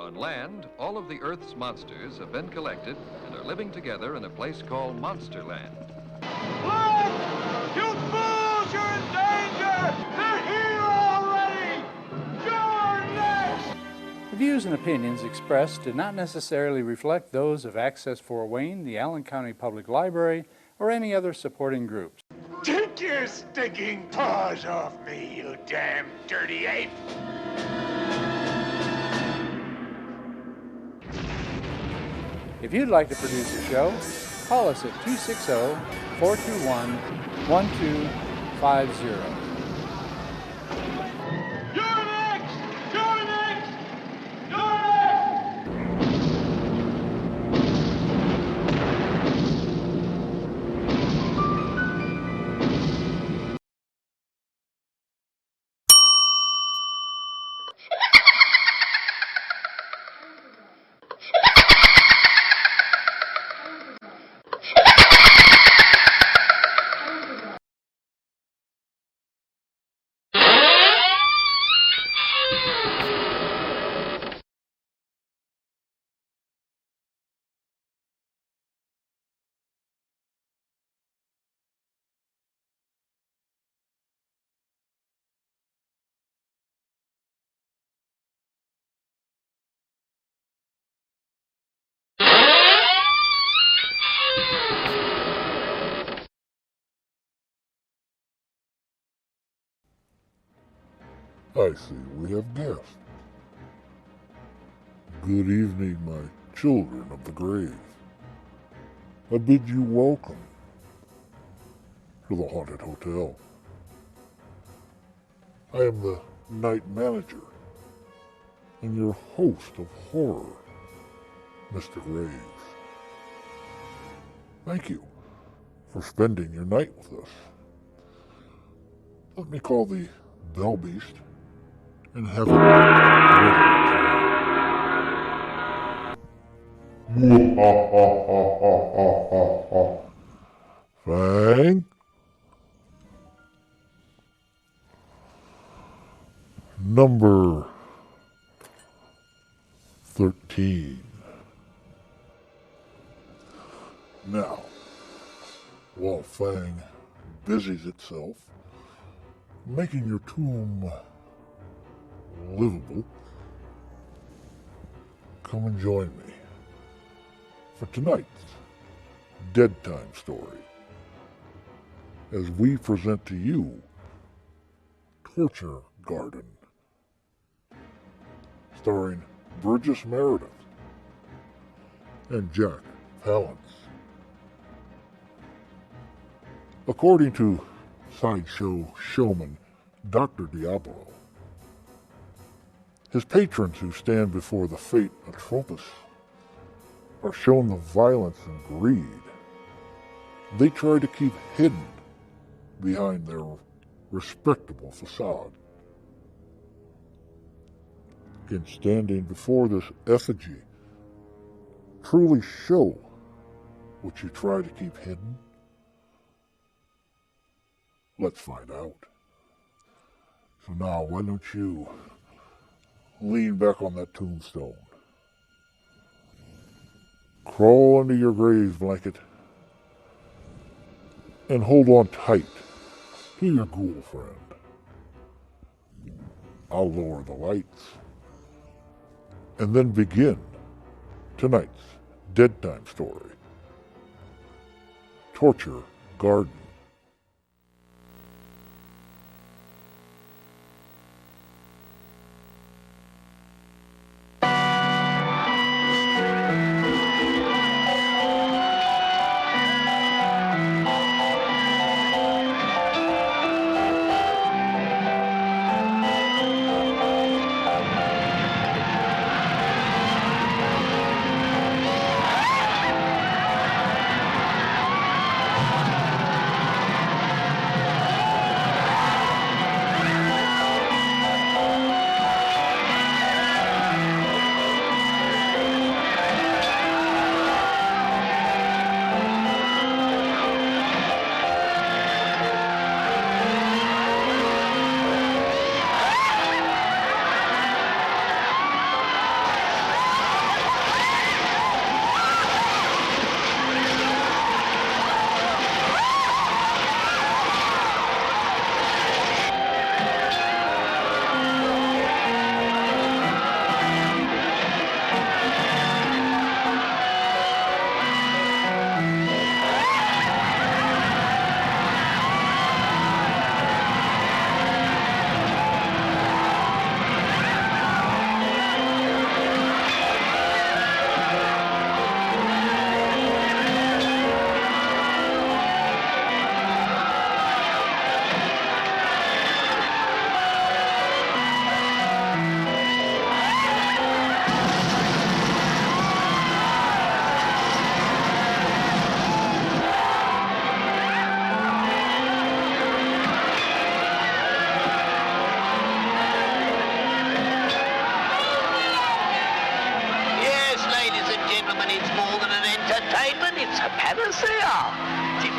On land, all of the Earth's monsters have been collected and are living together in a place called Monsterland. Look! You fools! You're in danger! They're here already! You're next! The views and opinions expressed do not necessarily reflect those of Access Fort Wayne, the Allen County Public Library, or any other supporting groups. Take your stinking paws off me, you damn dirty ape! If you'd like to produce a show, call us at 260-421-1250. You're next! You're next! You're next! I see we have guests. Good evening, my children of the grave. I bid you welcome to the Haunted Hotel. I am the night manager and your host of horror, Mr. Graves. Thank you for spending your night with us. Let me call the Bell Beast and have it ready. Fang? Number 13. Now, while Fang busies itself making your tomb livable, come and join me for tonight's Dead Time story as we present to you Torture Garden, starring Burgess Meredith and Jack Palance. According to sideshow showman Dr. Diablo, his patrons who stand before the fate Atropos are shown the violence and greed they try to keep hidden behind their respectable facade. Can standing before this effigy truly show what you try to keep hidden? Let's find out. So now, why don't you lean back on that tombstone, crawl under your grave blanket, and hold on tight to your ghoul friend. I'll lower the lights and then begin tonight's Dead Time story, Torture Garden. a panacea.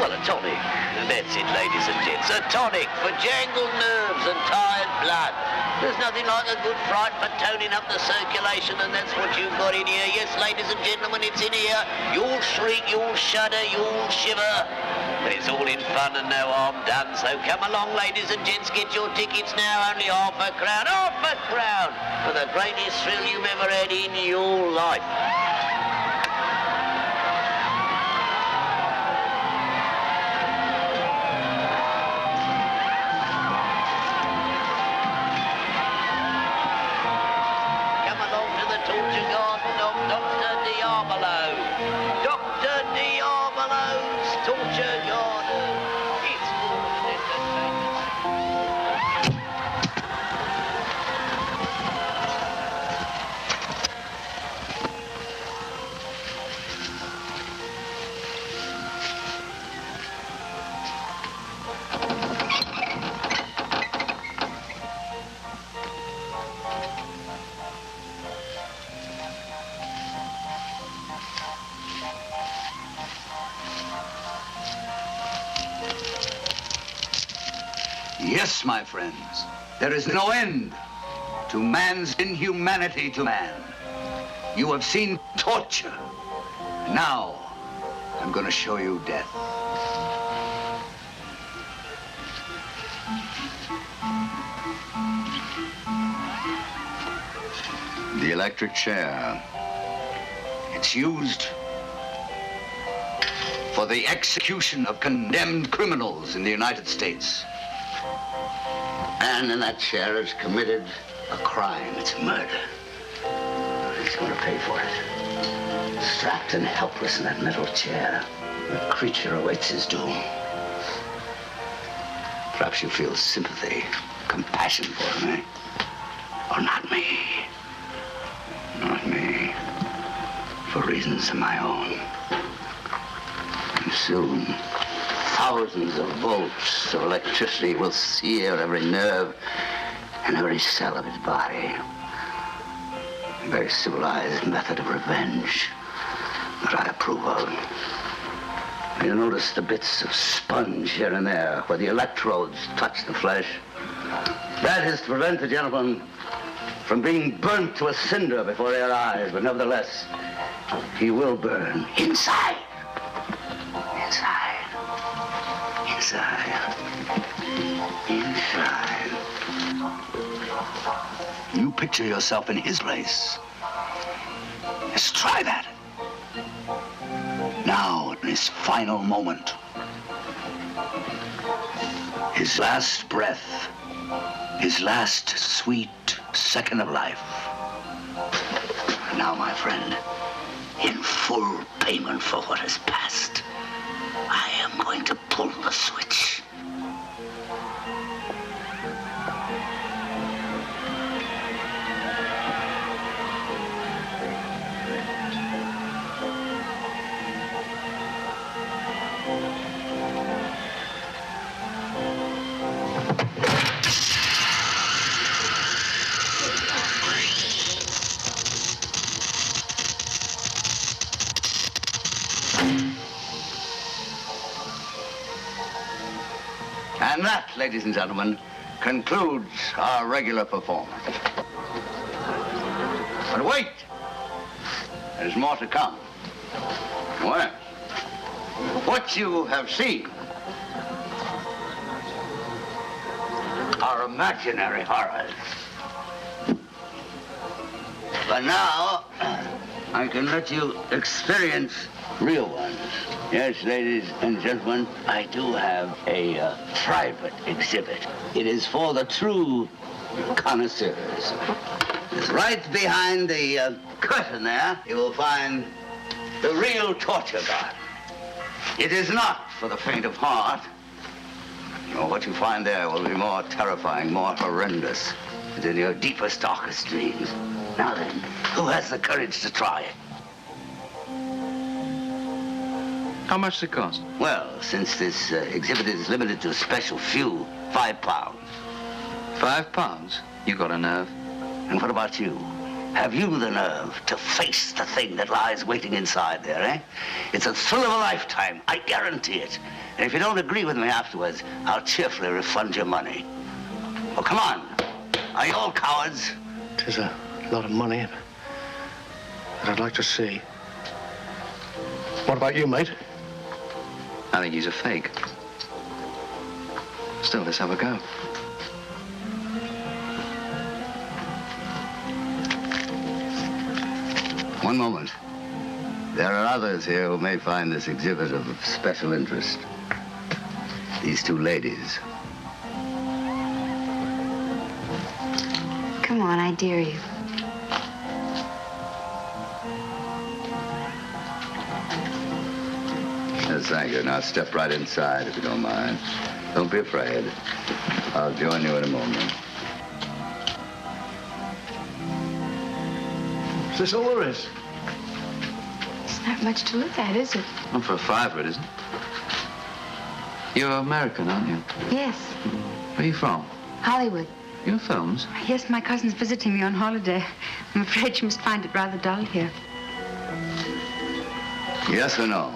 Well, a tonic. That's it, ladies and gents. A tonic for jangled nerves and tired blood. There's nothing like a good fright for toning up the circulation, and that's what you've got in here. Yes, ladies and gentlemen, it's in here. You'll shriek, you'll shudder, you'll shiver. But it's all in fun and no harm done, so come along, ladies and gents, get your tickets now. Only half a crown, for the greatest thrill you've ever had in your life. Come along to the torture garden of Dr. Diabolo. Dr. Diabolo's torture garden. It's full of entertainment. Yes, my friends, there is no end to man's inhumanity to man. You have seen torture. Now, I'm going to show you death. The electric chair. It's used for the execution of condemned criminals in the United States. Man in that chair has committed a crime. It's murder. He's going to pay for it. Strapped and helpless in that metal chair, the creature awaits his doom. Perhaps you feel sympathy, compassion for me. Or not me. Not me. For reasons of my own. And soon, thousands of volts of electricity will sear every nerve and every cell of his body. A very civilized method of revenge that I approve of. You'll notice the bits of sponge here and there where the electrodes touch the flesh. That is to prevent the gentleman from being burnt to a cinder before your eyes, but nevertheless, he will burn inside. Inside. You picture yourself in his place. Let's try that. Now, in his final moment, his last breath, his last sweet second of life. Now, my friend, in full payment for what has passed, I am going to pull the switch. And that, ladies and gentlemen, concludes our regular performance. But wait! There's more to come. Well, what you have seen are imaginary horrors. But now, I can let you experience real ones. Yes, ladies and gentlemen, I do have a private exhibit. It is for the true connoisseurs. It's right behind the curtain there. You will find the real torture garden. It is not for the faint of heart. No, what you find there will be more terrifying, more horrendous than your deepest, darkest dreams. Now then, who has the courage to try it? How much does it cost? Well, since this exhibit is limited to a special few, £5. £5? You got a nerve. And what about you? Have you the nerve to face the thing that lies waiting inside there, eh? It's a thrill of a lifetime, I guarantee it. And if you don't agree with me afterwards, I'll cheerfully refund your money. Oh, come on. Are you all cowards? Tis a lot of money, but I'd like to see. What about you, mate? I think he's a fake. Still, let's have a go. One moment. There are others here who may find this exhibit of special interest. These two ladies. Come on, I dare you. Yes, thank you. Now step right inside, if you don't mind. Don't be afraid. I'll join you in a moment. Is this all there is? It's not much to look at, is it? Not for a fiver, it isn't. You're American, aren't you? Yes, Where are you from? Hollywood. Your films? Yes, my cousin's visiting me on holiday. I'm afraid she must find it rather dull here. Yes or no?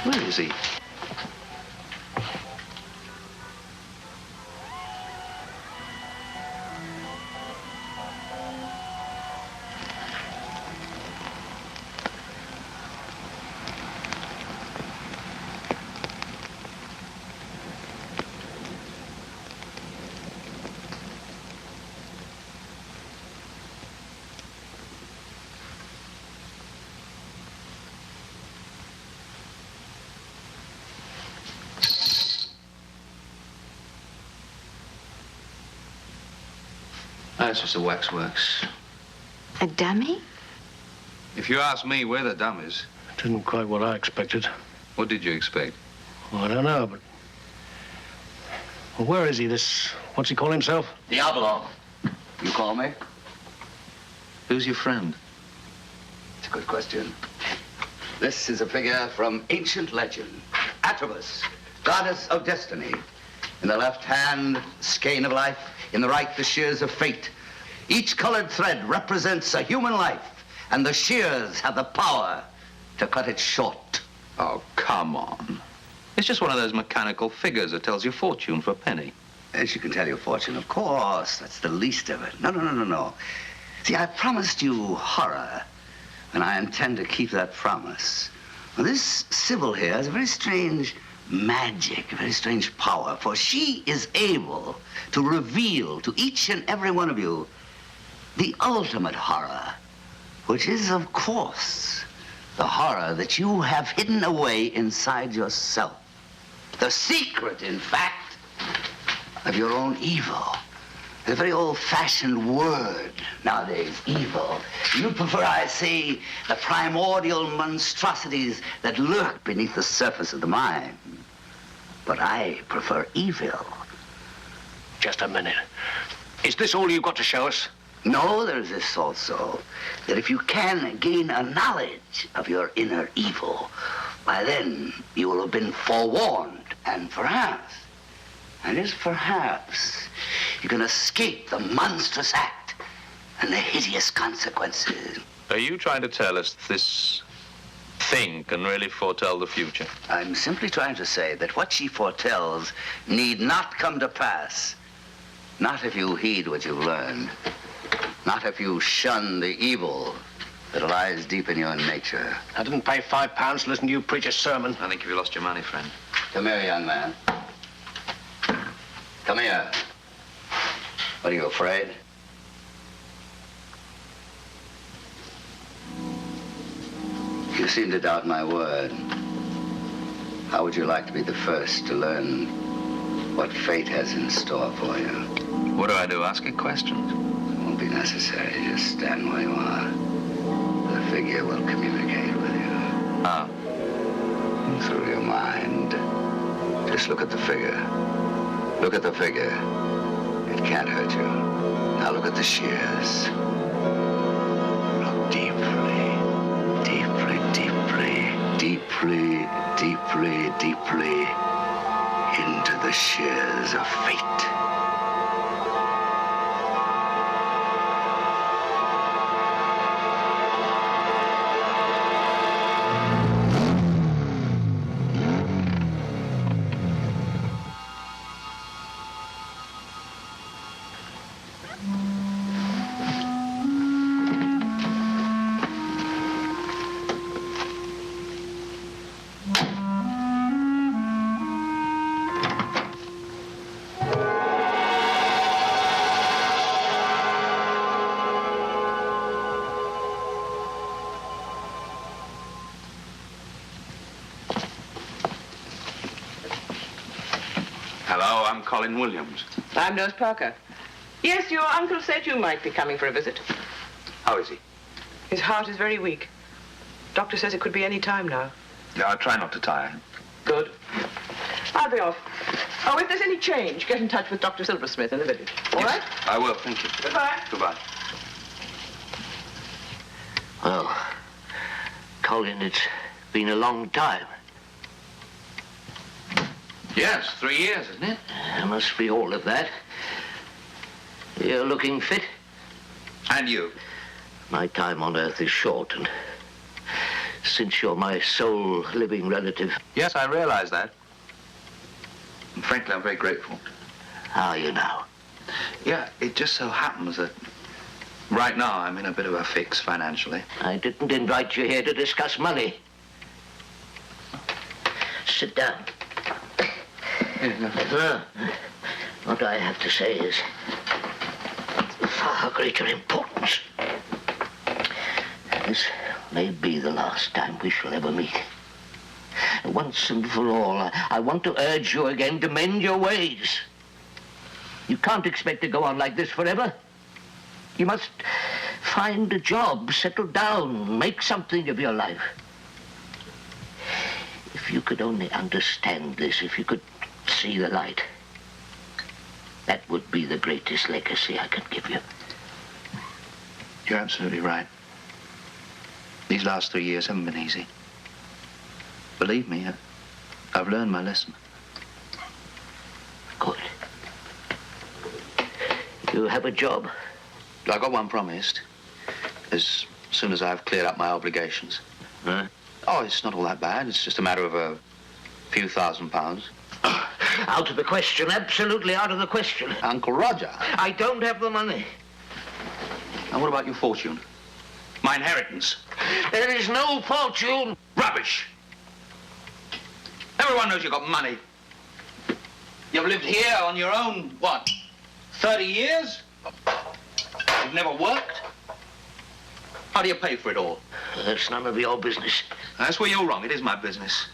Where is he? That's just a waxworks. A dummy? If you ask me, we're the dummies. It isn't quite what I expected. What did you expect? Well, I don't know, but... Well, where is he, this... What's he call himself? Diablo. You call me? Who's your friend? It's a good question. This is a figure from ancient legend. Atropos, goddess of destiny. In the left hand, skein of life. In the right, the shears of fate. Each colored thread represents a human life, and the shears have the power to cut it short. Oh, come on. It's just one of those mechanical figures that tells you fortune for a penny. She can tell you fortune, of course. That's the least of it. No. See, I promised you horror, and I intend to keep that promise. Now, this Sybil here has a very strange magic, a very strange power, for she is able to reveal to each and every one of you the ultimate horror, which is, of course, the horror that you have hidden away inside yourself. The secret, in fact, of your own evil. A very old-fashioned word nowadays, evil. You prefer, I say, the primordial monstrosities that lurk beneath the surface of the mind. But I prefer evil. Just a minute. Is this all you've got to show us? No, there's this also, that if you can gain a knowledge of your inner evil, why then you will have been forewarned, and perhaps, and just perhaps, you can escape the monstrous act and the hideous consequences. Are you trying to tell us this thing can really foretell the future? I'm simply trying to say that what she foretells need not come to pass. Not if you heed what you've learned. Not if you shun the evil that lies deep in your nature. I didn't pay £5 to listen to you preach a sermon. I think you lost your money, friend. Come here, young man. Come here. What, are you afraid? You seem to doubt my word. How would you like to be the first to learn what fate has in store for you? What do I do? Ask it questions? It won't be necessary. Just stand where you are. The figure will communicate with you. How? Through your mind. Just look at the figure. Look at the figure. It can't hurt you. Now look at the shears. Look deep. deeply into the shears of fate. Hello, I'm Colin Williams. I'm Nurse Parker. Yes, your uncle said you might be coming for a visit. How is he? His heart is very weak. Doctor says it could be any time now. Yeah, I'll try not to tire him. Good. I'll be off. Oh, if there's any change, get in touch with Dr. Silversmith in the village. All right? I will, thank you. Goodbye. Goodbye. Well, Colin, it's been a long time. Yes, 3 years, isn't it? There must be all of that. You're looking fit. And you? My time on Earth is short, and since you're my sole living relative... Yes, I realize that. And frankly, I'm very grateful. How are you now? Yeah, it just so happens that right now I'm in a bit of a fix financially. I didn't invite you here to discuss money. Sit down. What I have to say is of far greater importance. This may be the last time we shall ever meet. Once and for all, I want to urge you again to mend your ways. You can't expect to go on like this forever. You must find a job, settle down, make something of your life. If you could only understand this, if you could see the light, that would be the greatest legacy I could give you. You're absolutely right. These last 3 years haven't been easy. Believe me, I've learned my lesson. Good. You have a job? I got one promised. As soon as I've cleared up my obligations. Huh? Oh, it's not all that bad. It's just a matter of a few £1,000s. Out of the question, absolutely out of the question. Uncle Roger. I don't have the money. And what about your fortune? My inheritance? There is no fortune. Rubbish! Everyone knows you've got money. You've lived here on your own, what, 30 years? You've never worked? How do you pay for it all? That's none of your business. That's where you're wrong. It is my business.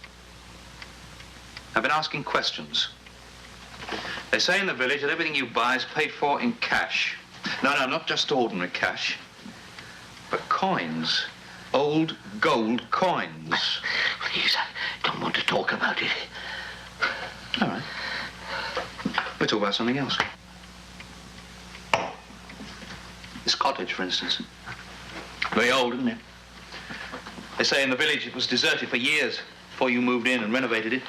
I've been asking questions. They say in the village that everything you buy is paid for in cash. No, not just ordinary cash, but coins. Old gold coins. Please, I don't want to talk about it. All right. We'll talk about something else. This cottage, for instance. Very old, isn't it? They say in the village it was deserted for years before you moved in and renovated it.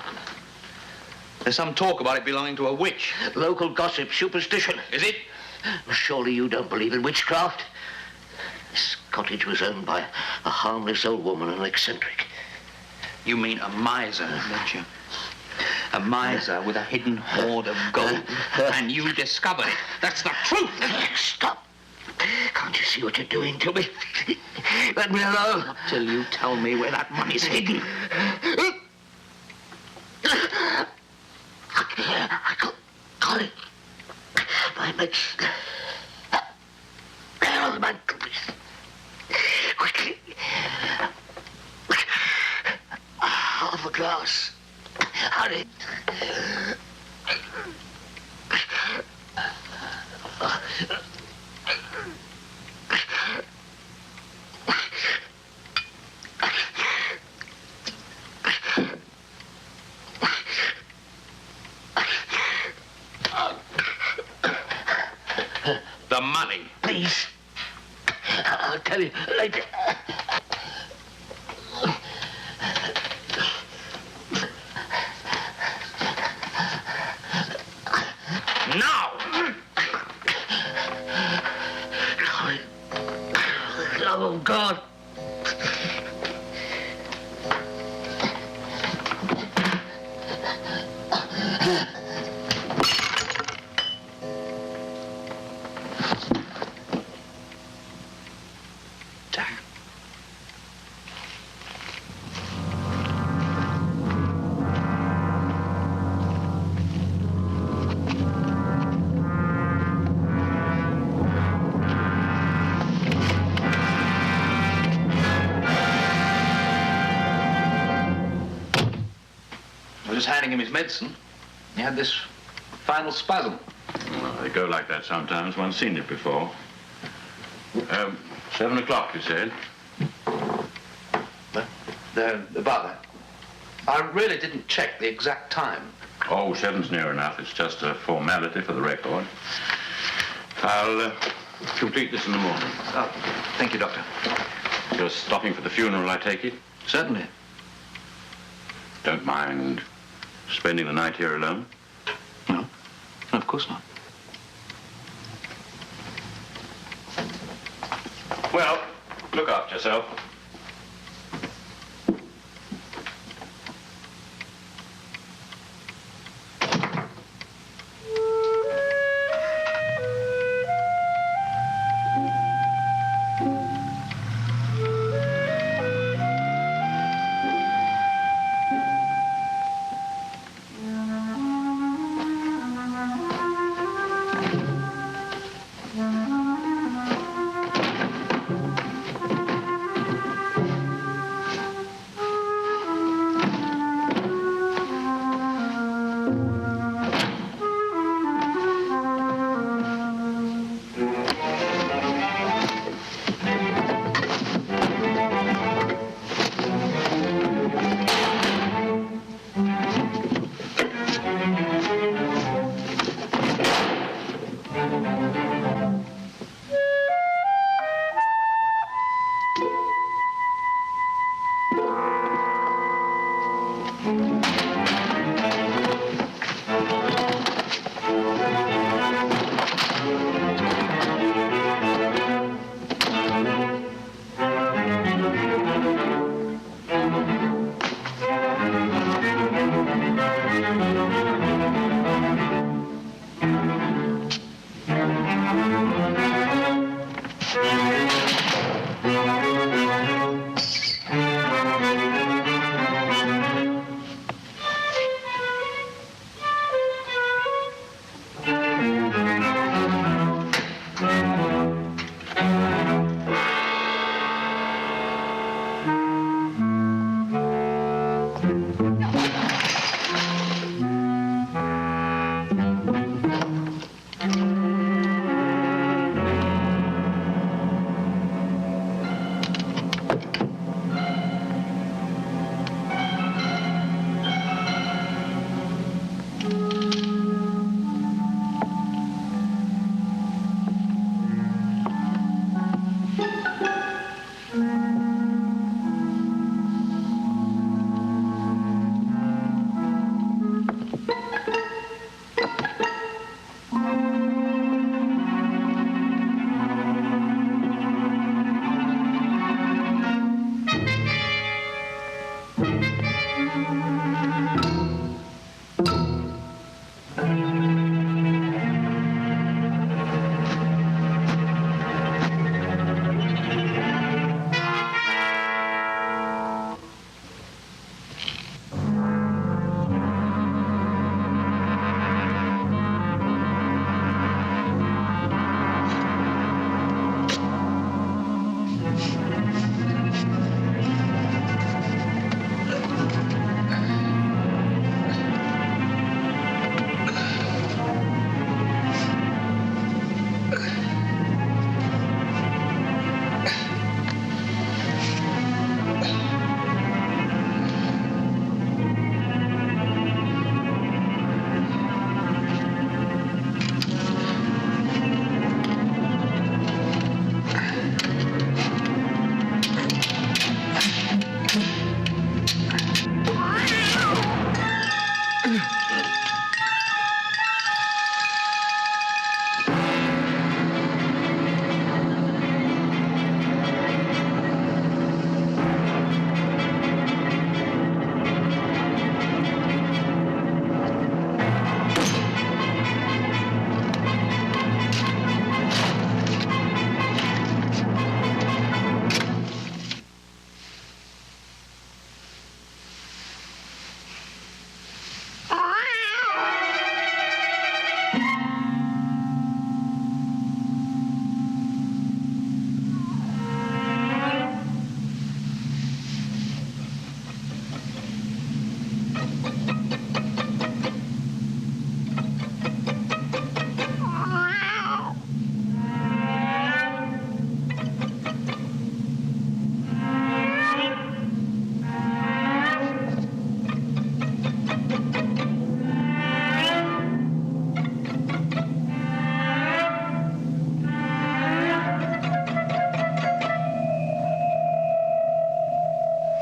There's some talk about it belonging to a witch. Local gossip, superstition. Is it? Surely you don't believe in witchcraft? This cottage was owned by a harmless old woman, an eccentric. You mean a miser, don't you? A miser with a hidden hoard of gold. And you discovered it. That's the truth. Stop. Can't you see what you're doing to me? Let me alone. Not till you tell me where that money's hidden. Colin, my mates. There on the mantelpiece. Quickly. Half a glass. Hurry. The money. Please. I'll tell you later. was just handing him his medicine. He had this final spasm. Well, they go like that sometimes. One's seen it before. 7 o'clock, you said? About that. I really didn't check the exact time. Oh, 7's near enough. It's just a formality for the record. I'll complete this in the morning. Oh, thank you, Doctor. You're stopping for the funeral, I take it? Certainly. Don't mind spending the night here alone? No, of course not. Well, look after yourself.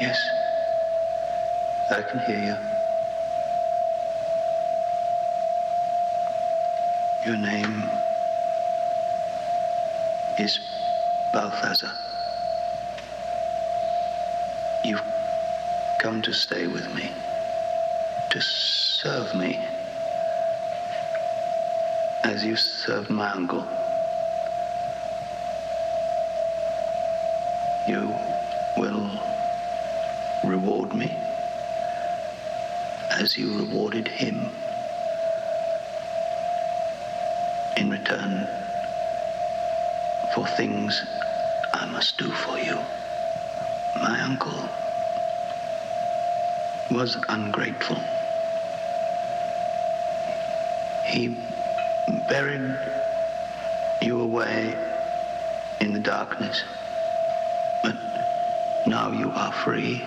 Yes, I can hear you. Your name is Balthazar. You've come to stay with me, to serve me, as you served my uncle. You will reward me as you rewarded him. In return for things I must do for you. My uncle was ungrateful. He buried you away in the darkness, but now you are free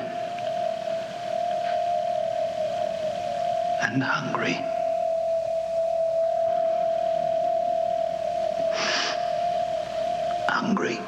and hungry. Hungry.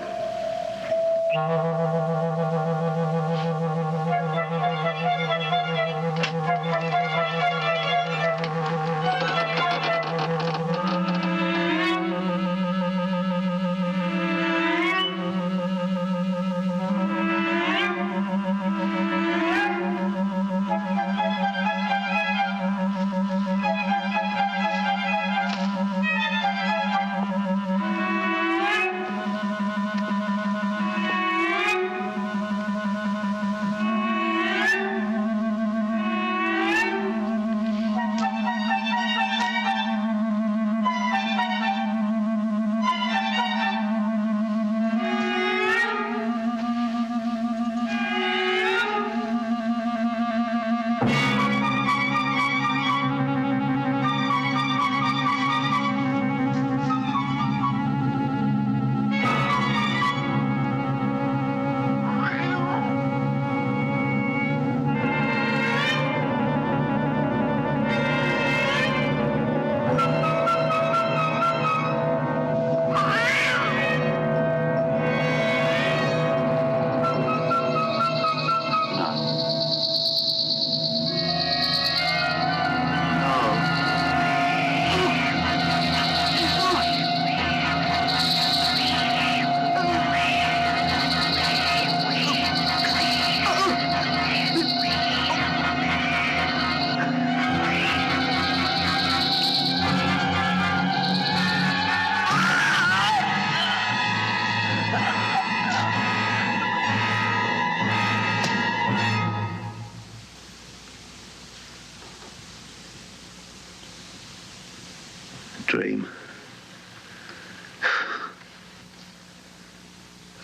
Dream.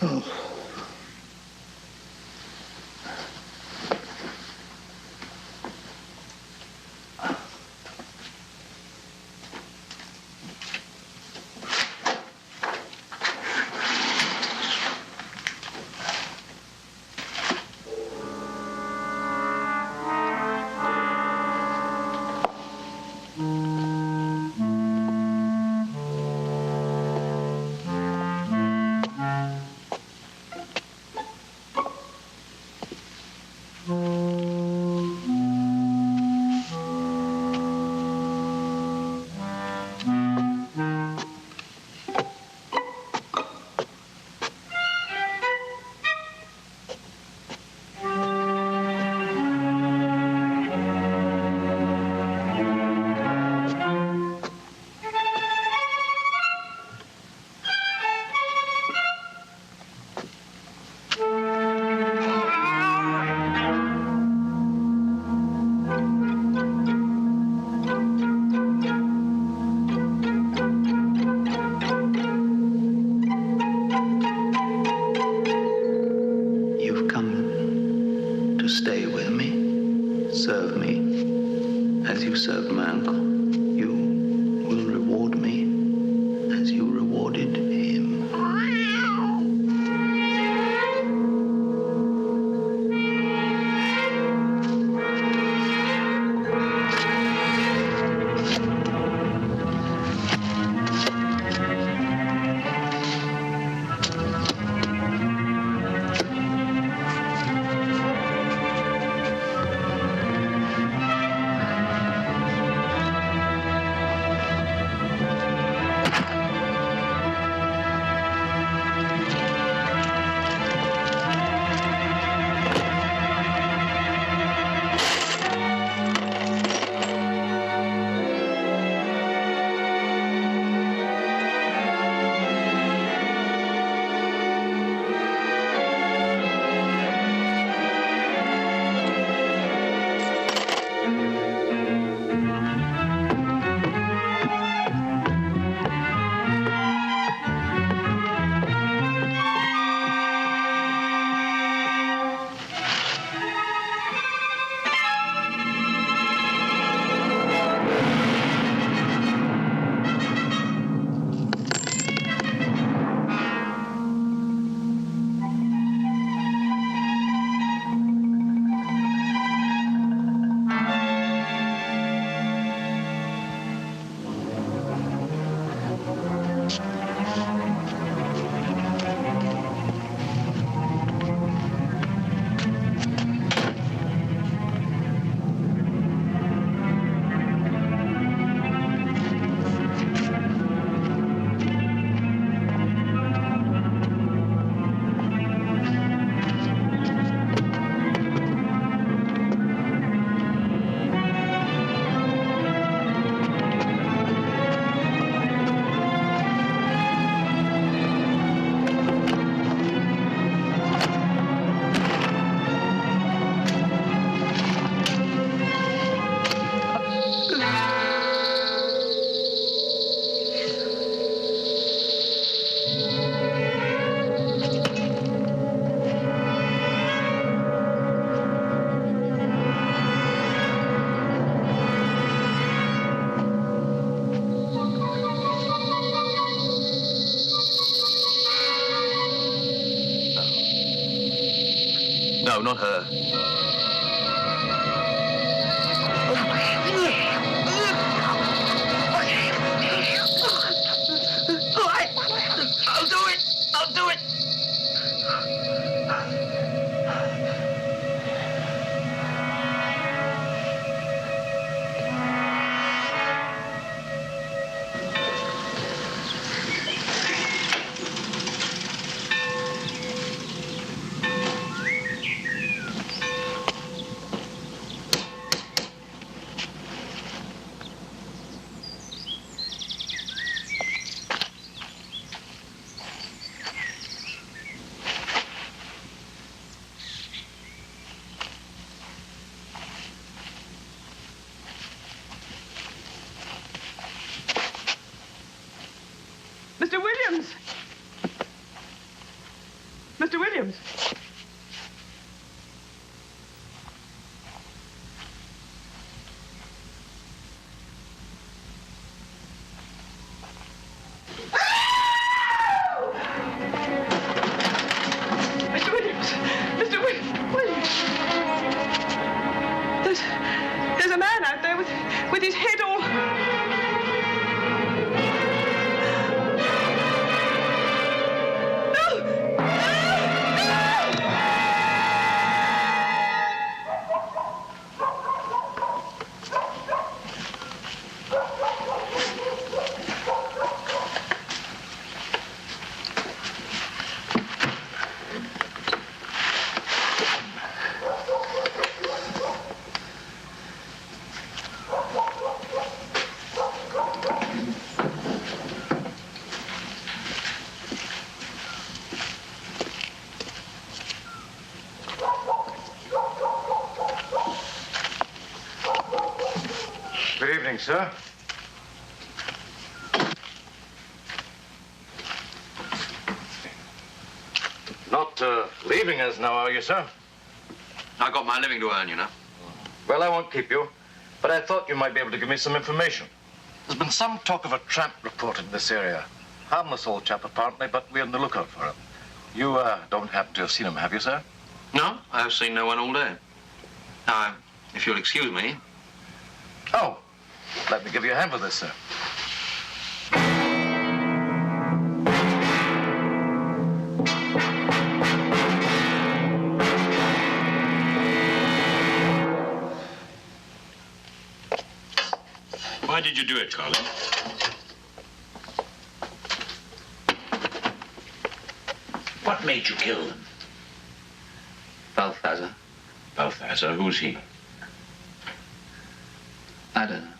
Oh. serve me as you served my uncle. You will reward me as you rewarded him. not her. All right. I'll do it. I'll do it. Mr. Williams! Mr. Williams! Mr. Williams! Mr. Williams! There's a man out there with his head all... Good evening, sir. Not leaving us now, are you, sir? I got my living to earn, you know. Well, I won't keep you, but I thought you might be able to give me some information. There's been some talk of a tramp reported in this area. Harmless old chap, apparently, but we're on the lookout for him. You don't happen to have seen him, have you, sir? No, I've seen no one all day. Now, if you'll excuse me. Oh, let me give you a hand with this, sir. Why did you do it, Colin? What made you kill them? Balthazar. Balthazar? Who's he? I don't know.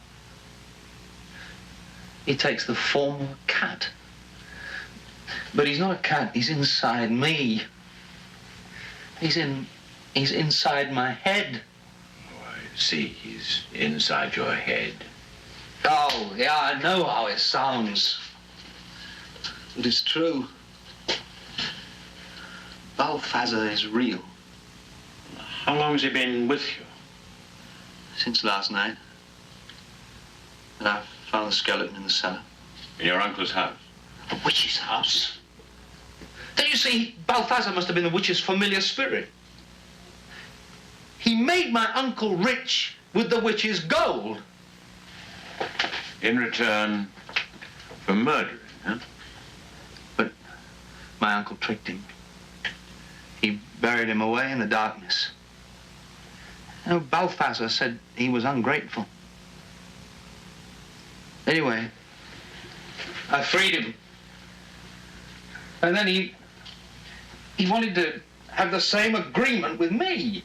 He takes the form of a cat. But he's not a cat, he's inside me. He's inside my head. Oh, I see. He's inside your head. Oh, yeah, I know how it sounds. But it's true. Balthazar is real. How long has he been with you? Since last night. And I found the skeleton in the cellar. In your uncle's house? A witch's house? Don't you see, Balthazar must have been the witch's familiar spirit. He made my uncle rich with the witch's gold. In return for murdering, huh? But my uncle tricked him. He buried him away in the darkness. You know, Balthazar said he was ungrateful. Anyway, I freed him. And then he wanted to have the same agreement with me.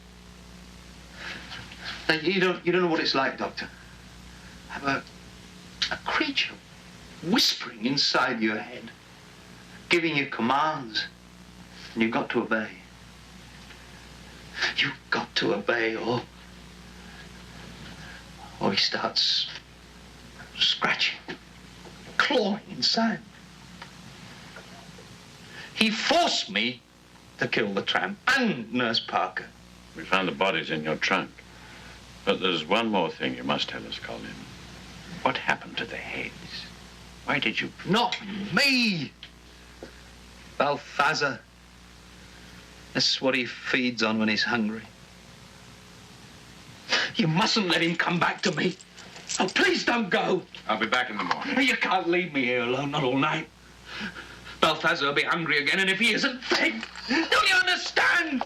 Now, you don't know what it's like, Doctor. Have a creature whispering inside your head, giving you commands, and you've got to obey. You've got to obey, or he starts scratching, clawing inside. He forced me to kill the tramp and Nurse Parker. We found the bodies in your trunk. But there's one more thing you must tell us, Colin. What happened to the heads? Why did you... Not me! Balthazar. That's what he feeds on when he's hungry. You mustn't let him come back to me. Oh, please don't go. I'll be back in the morning. You can't leave me here alone, not all night. Balthazar will be hungry again, and if he isn't fed, don't you understand?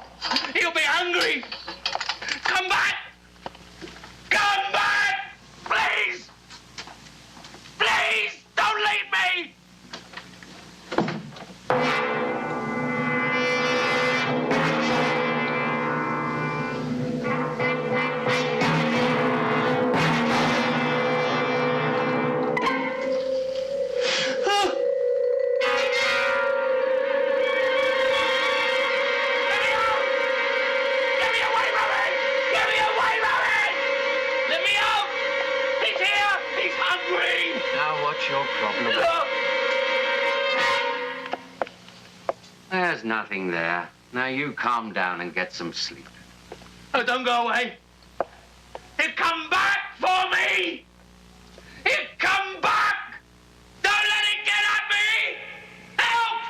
He'll be hungry. Come back! Come back! Please! Please, don't leave me! Your problem. There's nothing there. Now you calm down and get some sleep. Oh, don't go away. He'll come back for me. He'll come back. Don't let it get at me. Help!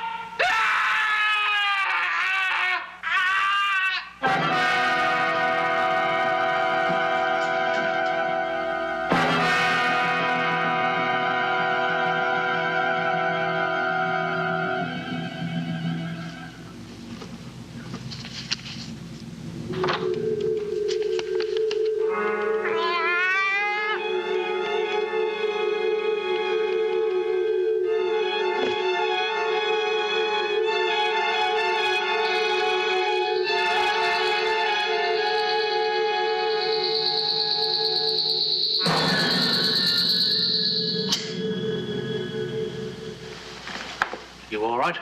You all right?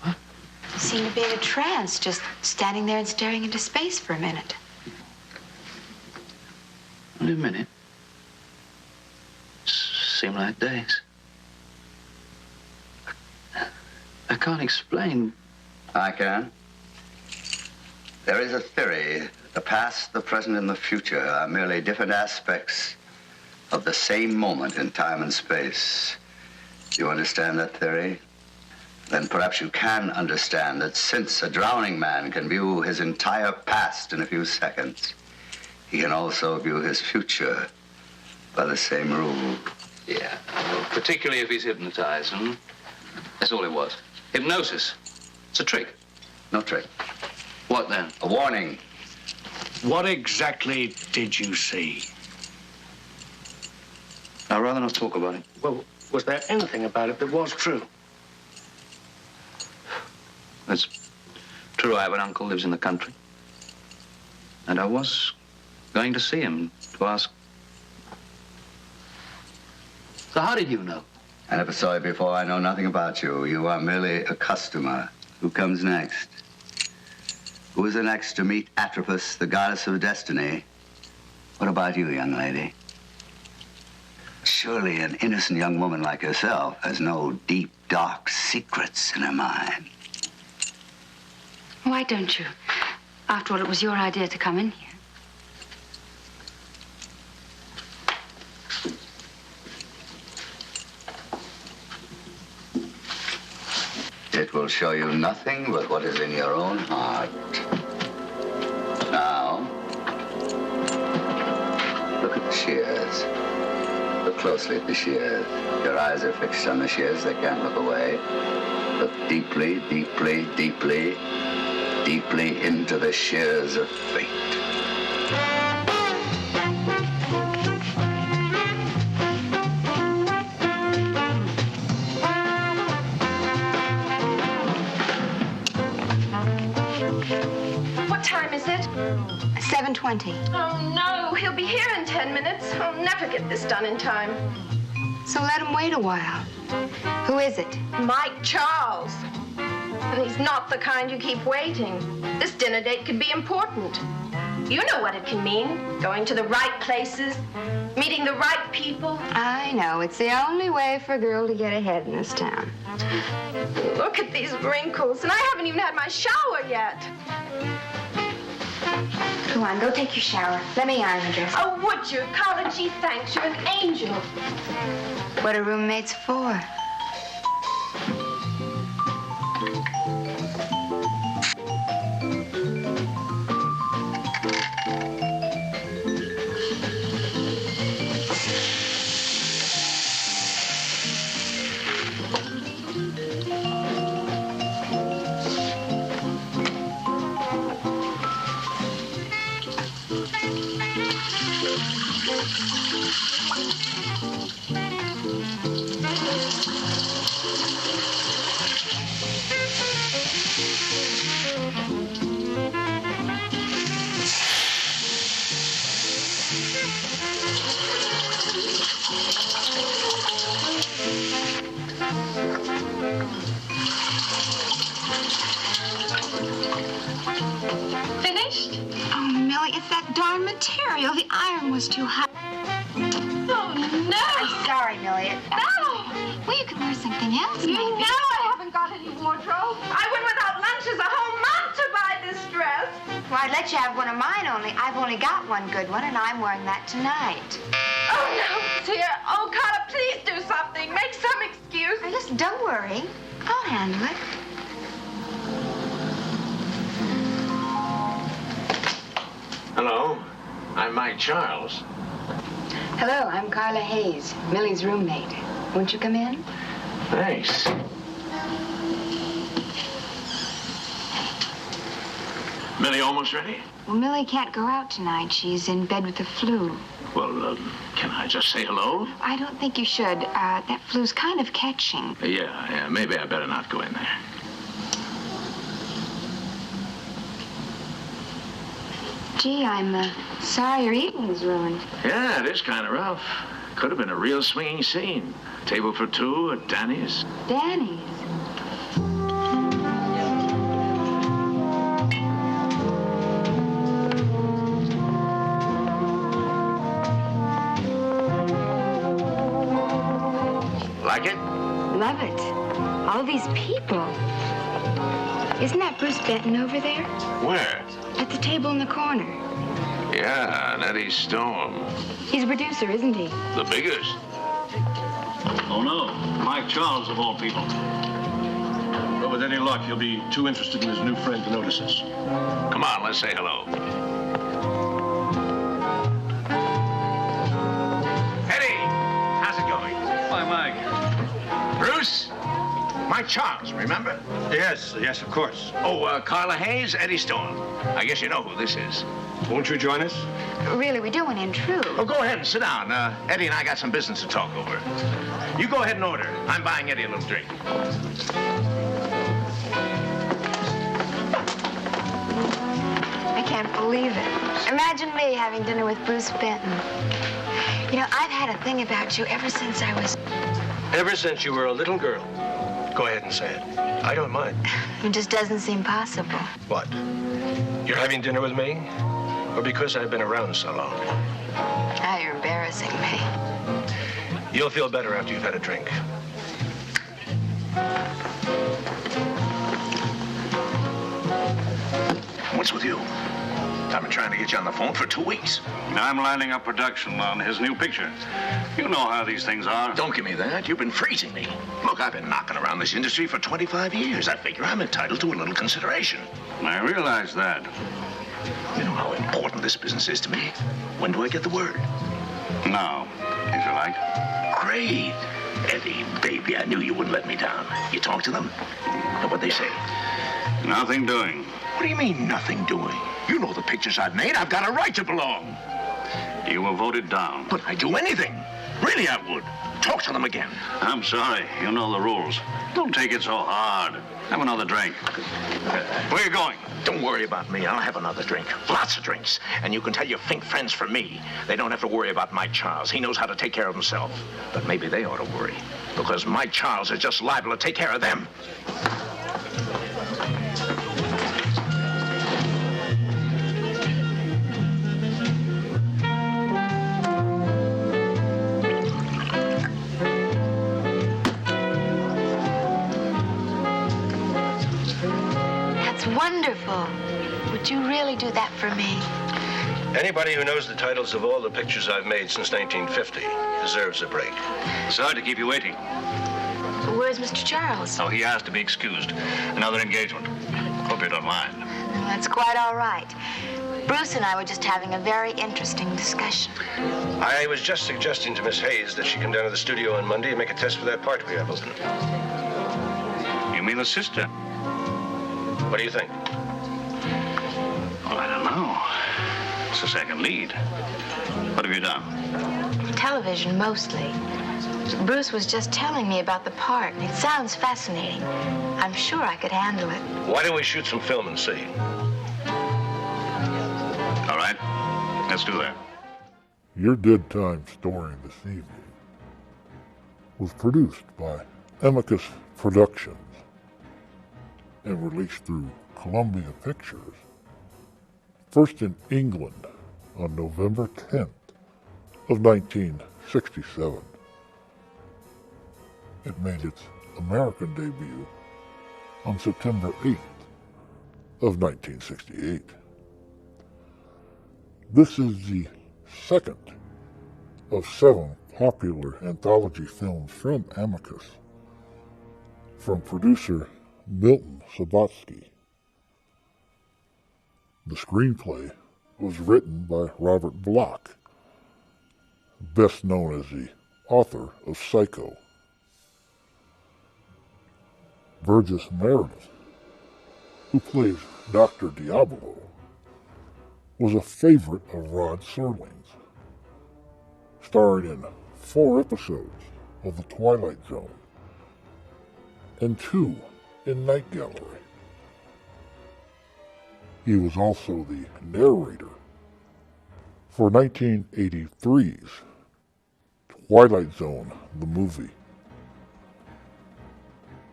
You seem to be in a trance, just standing there and staring into space for a minute. Only a minute. Seem like days. I can't explain. I can. There is a theory. The past, the present, and the future are merely different aspects of the same moment in time and space. Do you understand that theory? Then perhaps you can understand that since a drowning man can view his entire past in a few seconds, he can also view his future by the same rule. Yeah, well, particularly if he's hypnotized, That's all it was. Hypnosis. It's a trick. No trick. What then? A warning. What exactly did you see? I'd rather not talk about it. Well, was there anything about it that was true? It's true I have an uncle who lives in the country. And I was going to see him to ask. So how did you know? I never saw you before. I know nothing about you. You are merely a customer. Who comes next? Who is the next to meet Atropos, the goddess of destiny? What about you, young lady? Surely an innocent young woman like yourself has no deep, dark secrets in her mind. Why don't you? After all, it was your idea to come in here. It will show you nothing but what is in your own heart. Now, look at the shears. Look closely at the shears. Your eyes are fixed on the shears. They can't look away. Look deeply, deeply, deeply, deeply into the shears of fate. What time is it? 7:20. Oh, no. He'll be here in 10 minutes. I'll never get this done in time. So let him wait a while. Who is it? Mike Charles. And he's not the kind you keep waiting. This dinner date could be important. You know what it can mean. Going to the right places, meeting the right people. I know. It's the only way for a girl to get ahead in this town. Look at these wrinkles, and I haven't even had my shower yet. Go on, go take your shower. Let me iron the dress. Oh, would you? Carla G thanks. You're an angel. What are roommates for? Finished? Oh, Millie, it's that darn material. The iron was too hot. Oh, no! I'm sorry, Millie. No! Well, you can wear something else, You maybe. know I haven't got any wardrobe. I went without lunches a whole month to buy this dress. Well, I'd let you have one of mine only. I've only got one good one, and I'm wearing that tonight. Oh, no, dear. Oh, Carla, please do something. Make some excuse. Now, listen, don't worry. I'll handle it. Hello, I'm Mike Charles. Hello, I'm Carla Hayes, Millie's roommate. Won't you come in? Thanks. Millie almost ready? Well, Millie can't go out tonight. She's in bed with the flu. Well, can I just say hello? I don't think you should. That flu's kind of catching. Yeah, maybe I better not go in there. Gee, I'm sorry your evening's ruined. Yeah, it is kind of rough. Could have been a real swinging scene. Table for two at Danny's. Danny's? Like it? Love it. All these people. Isn't that Bruce Benton over there? Where? At the table in the corner. Yeah, and Eddie Storm. He's a producer, isn't he? The biggest. Oh, no. Mike Charles, of all people. But with any luck, he'll be too interested in his new friend to notice us. Come on, let's say hello. Eddie, how's it going? Hi, Mike. Bruce? Mike Charles, remember? Yes, of course. Oh, Carla Hayes, Eddie Stone. I guess you know who this is. Won't you join us? Really, we do want to intrude. Oh, go ahead and sit down. Eddie and I got some business to talk over. You go ahead and order. I'm buying Eddie a little drink. I can't believe it. Imagine me having dinner with Bruce Benton. You know, I've had a thing about you ever since I was... Ever since you were a little girl. Go ahead and say it. I don't mind. It just doesn't seem possible. What? You're having dinner with me? Or because I've been around so long? Now you're embarrassing me. You'll feel better after you've had a drink. What's with you? I've been trying to get you on the phone for 2 weeks. I'm lining up production on his new picture. You know how these things are. Don't give me that. You've been freezing me. Look, I've been knocking around this industry for 25 years. I figure I'm entitled to a little consideration. I realize that. You know how important this business is to me. When do I get the word? Now, if you like. Great. Eddie, baby, I knew you wouldn't let me down. You talk to them? And what'd they say? Nothing doing. What do you mean, nothing doing? You know the pictures I've made. I've got a right to belong. You were voted down. But I'd do anything. Really, I would. Talk to them again. I'm sorry. You know the rules. Don't take it so hard. Have another drink. Where are you going? Don't worry about me. I'll have another drink. Lots of drinks. And you can tell your Fink friends from me. They don't have to worry about Mike Charles. He knows how to take care of himself. But maybe they ought to worry. Because Mike Charles is just liable to take care of them. Wonderful. Would you really do that for me? Anybody who knows the titles of all the pictures I've made since 1950 deserves a break. Sorry to keep you waiting. Where's Mr. Charles? Oh, he asked to be excused. Another engagement. Hope you don't mind. That's quite all right. Bruce and I were just having a very interesting discussion. I was just suggesting to Miss Hayes that she come down to the studio on Monday and make a test for that part we have open. You mean the sister? What do you think? Well, I don't know. It's a second lead. What have you done? Television, mostly. Bruce was just telling me about the part. It sounds fascinating. I'm sure I could handle it. Why don't we shoot some film and see? All right. Let's do that. Your Dead Time story this evening was produced by Amicus Productions and released through Columbia Pictures, first in England on November 10th of 1967. It made its American debut on September 8th of 1968. This is the second of 7 popular anthology films from Amicus, from producer Milton Subotsky. The screenplay was written by Robert Bloch, best known as the author of Psycho. Burgess Meredith, who plays Dr. Diablo, was a favorite of Rod Serling's, starring in 4 episodes of The Twilight Zone and 2 in Night Gallery. He was also the narrator for 1983's Twilight Zone, the movie.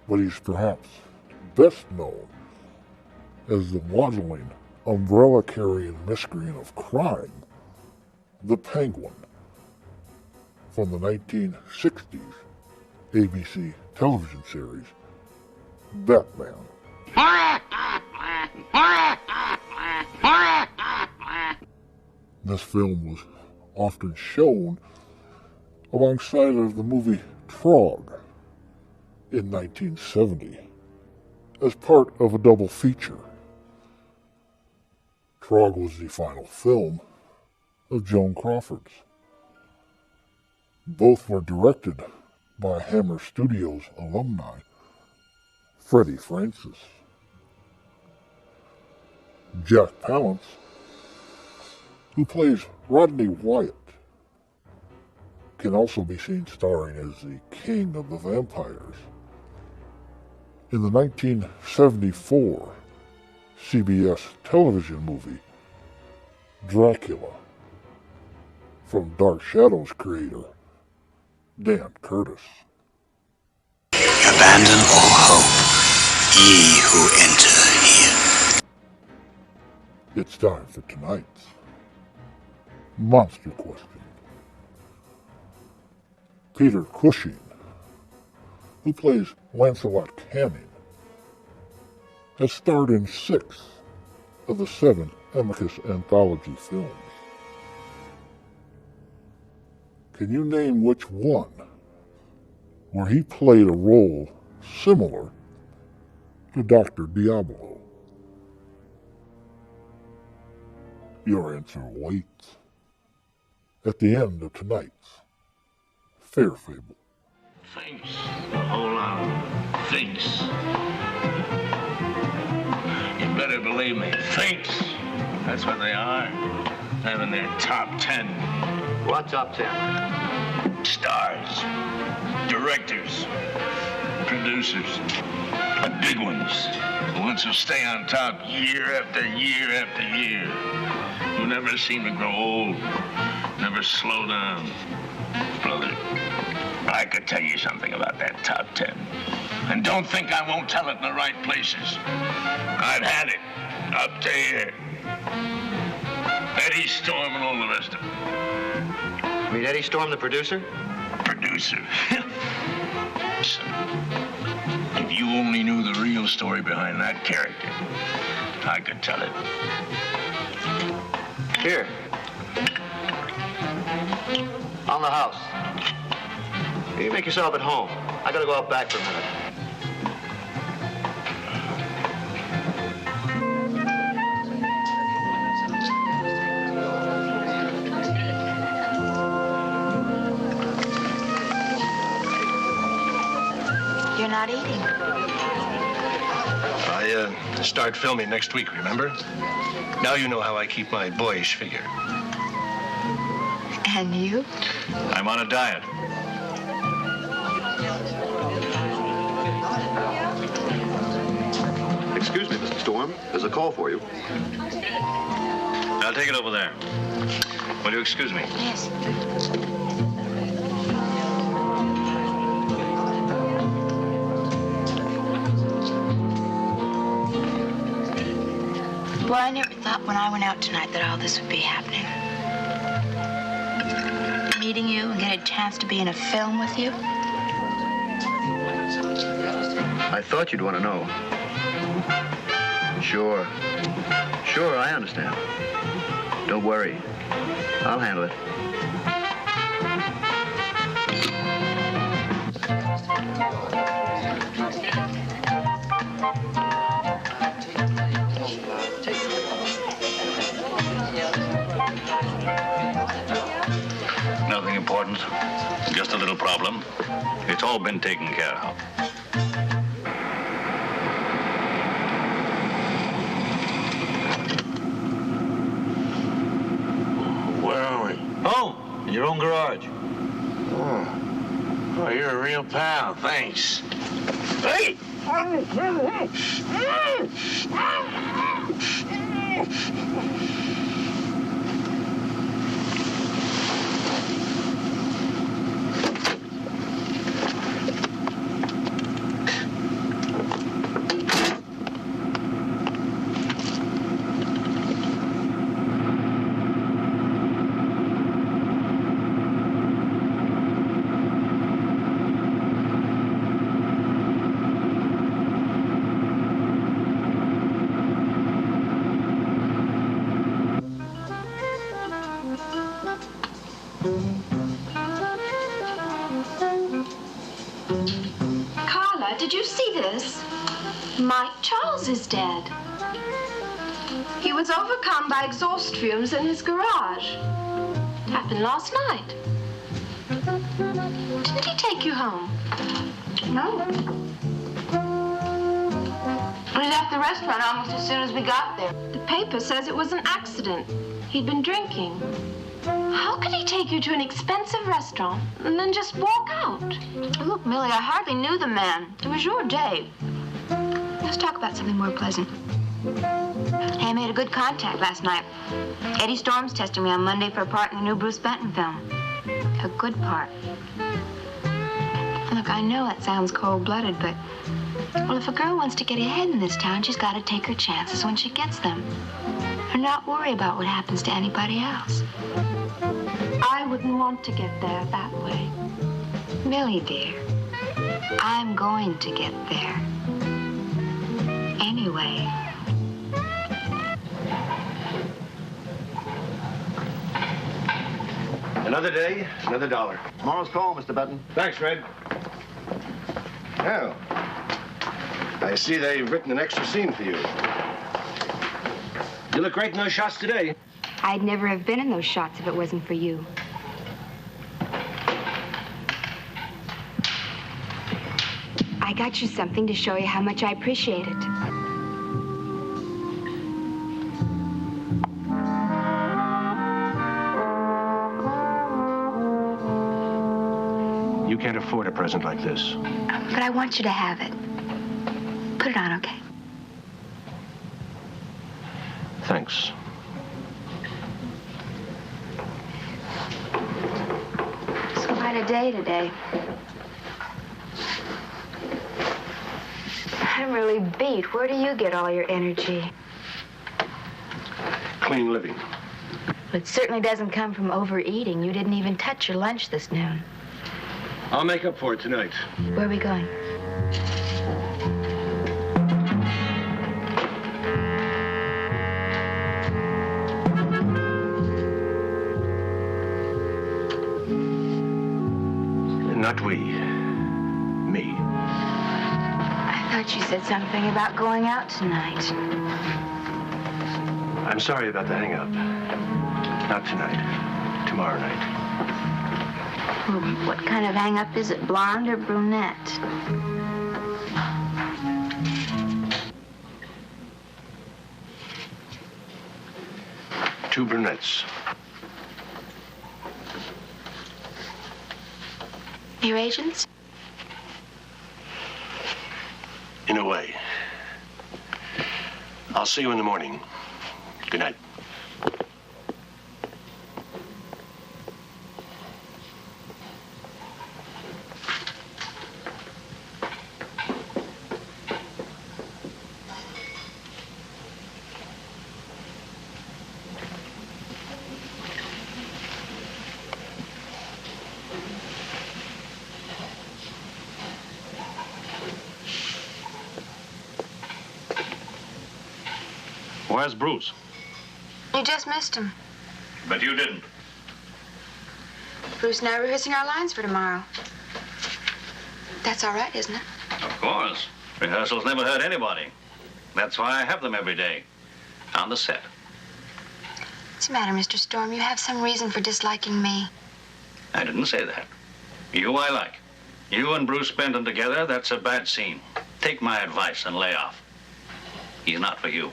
But he's perhaps best known as the waddling, umbrella-carrying miscreant of crime, the Penguin, from the 1960s ABC television series Batman. This film was often shown alongside of the movie Trog in 1970 as part of a double feature. Trog was the final film of Joan Crawford's. Both were directed by Hammer Studios alumni Freddie Francis. Jack Palance, who plays Rodney Wyatt, can also be seen starring as the King of the Vampires in the 1974 CBS television movie Dracula, from Dark Shadows creator Dan Curtis. Abandon all hope, ye who enter here. It's time for tonight's Monster Question. Peter Cushing, who plays Lancelot Canning, has starred in 6 of the 7 Amicus anthology films. Can you name which one where he played a role similar to Dr. Diablo? Your answer waits at the end of tonight's Fair Fable. Thinks, a whole lot of them. Thinks. You better believe me, thinks. That's what they are. Having their top 10. What top 10? Stars, directors, producers, the big ones. The ones who stay on top year after year after year. Who never seem to grow old, never slow down. Brother, I could tell you something about that top 10. And don't think I won't tell it in the right places. I've had it up to here. Eddie Storm and all the rest of them. You mean Eddie Storm, the producer? Producer. Listen, if you only knew the real story behind that character, I could tell it. Here. On the house. You make yourself at home. I gotta go out back for a minute. You're not eating. I start filming next week, remember? Now you know how I keep my boyish figure. And you? I'm on a diet. Excuse me, Mr. Storm. There's a call for you. I'll take it over there. Will you excuse me? Yes. Boy, I never thought when I went out tonight that all this would be happening. Meeting you and getting a chance to be in a film with you. I thought you'd want to know. Sure. Sure, I understand. Don't worry. I'll handle it. Nothing important. Just a little problem. It's all been taken care of. Where are we? Home, in your own garage. Oh, you're a real pal. Thanks. Hey! Carla, did you see this? Mike Charles is dead. He was overcome by exhaust fumes in his garage. It happened last night. Didn't he take you home? No. We left the restaurant almost as soon as we got there. The paper says it was an accident. He'd been drinking. How could he take you to an expensive restaurant and then just walk out? Look, Millie, I hardly knew the man. It was your Dave. Let's talk about something more pleasant. Hey, I made a good contact last night. Eddie Storm's testing me on Monday for a part in the new Bruce Benton film. A good part. Look, I know that sounds cold-blooded, but... Well, if a girl wants to get ahead in this town, she's got to take her chances when she gets them. And not worry about what happens to anybody else. I wouldn't want to get there that way. Millie, dear, I'm going to get there. Anyway. Another day, another dollar. Tomorrow's call, Mr. Benton. Thanks, Fred. Now, I see they've written an extra scene for you. You look great in those shots today. I'd never have been in those shots if it wasn't for you. I got you something to show you how much I appreciate it. You can't afford a present like this. But I want you to have it. Put it on, okay? Thanks. It's quite a day today. I'm really beat. Where do you get all your energy? Clean living. It certainly doesn't come from overeating. You didn't even touch your lunch this noon. I'll make up for it tonight. Where are we going? Not we. Me. I thought you said something about going out tonight. I'm sorry about the hang-up. Not tonight. Tomorrow night. Well, what kind of hang-up is it, blonde or brunette? Two brunettes. Your agents? In a way. I'll see you in the morning. Good night. Where's Bruce? You just missed him. But you didn't. Bruce and I are rehearsing our lines for tomorrow. That's all right, isn't it? Of course. Rehearsals never hurt anybody. That's why I have them every day. On the set. What's the matter, Mr. Storm? You have some reason for disliking me. I didn't say that. You I like. You and Bruce Benton together, that's a bad scene. Take my advice and lay off. He's not for you.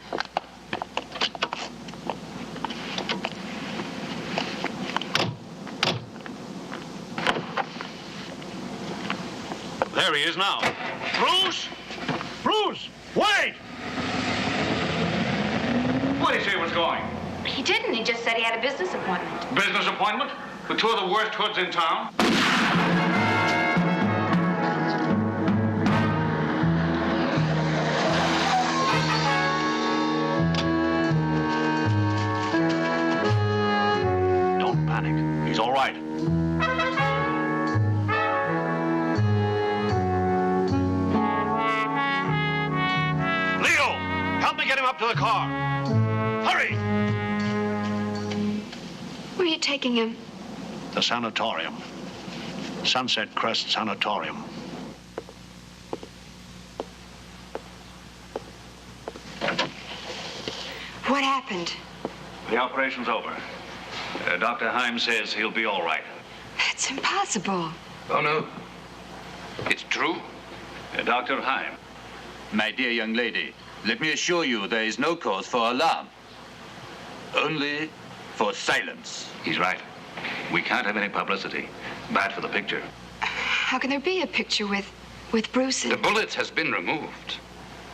There he is now. Bruce! Bruce! Wait! What did he say was going? He didn't. He just said he had a business appointment. Business appointment? With two of the worst hoods in town? Don't panic. He's all right. Get him up to the car. Hurry! Where are you taking him? The sanatorium. Sunset Crest Sanatorium. What happened? The operation's over. Dr. Heim says he'll be all right. That's impossible. Oh, no. It's true? Dr. Heim. My dear young lady, let me assure you there is no cause for alarm. Only for silence. He's right. We can't have any publicity. Bad for the picture. How can there be a picture with Bruce and... The bullet has been removed.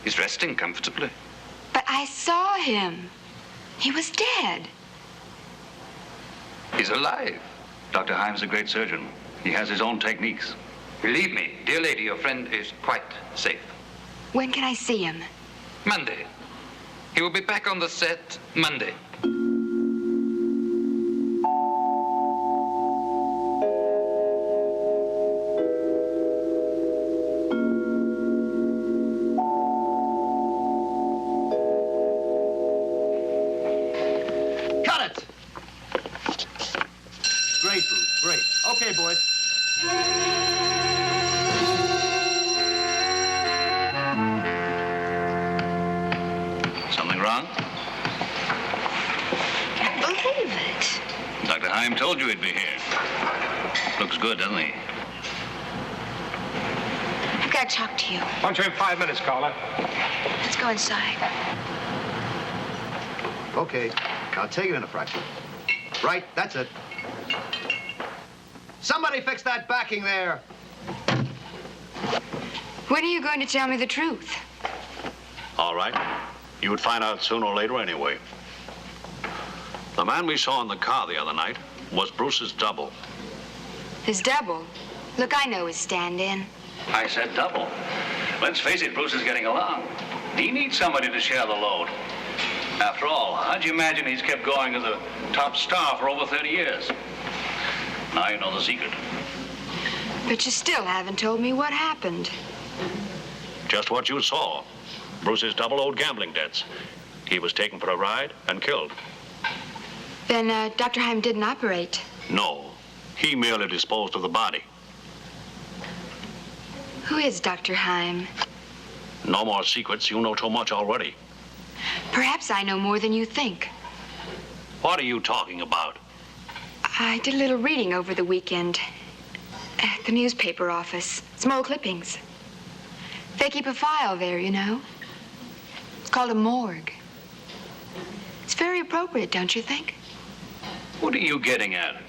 He's resting comfortably. But I saw him. He was dead. He's alive. Dr. Heim's a great surgeon. He has his own techniques. Believe me, dear lady, your friend is quite safe. When can I see him? Monday. He will be back on the set Monday. Cut it! Great, Bruce, great. Okay, boys. Something wrong? Can't believe it. Dr. Heim told you he'd be here. Looks good, doesn't he? I've got to talk to you. Punch you in 5 minutes, caller. Let's go inside. Okay, I'll take it in a fraction. Right, that's it. Somebody fix that backing there. When are you going to tell me the truth? All right. You would find out sooner or later anyway. The man we saw in the car the other night was Bruce's double. His double? Look, I know his stand-in. I said double. Let's face it, Bruce is getting along. He needs somebody to share the load. After all, how'd you imagine he's kept going as a top star for over 30 years? Now you know the secret. But you still haven't told me what happened. Just what you saw. Bruce's double owed gambling debts. He was taken for a ride and killed. Then Dr. Heim didn't operate. No, he merely disposed of the body. Who is Dr. Heim? No more secrets. You know too much already. Perhaps I know more than you think. What are you talking about? I did a little reading over the weekend at the newspaper office. Some old clippings. They keep a file there, you know. It's called a morgue. It's very appropriate, don't you think? What are you getting at?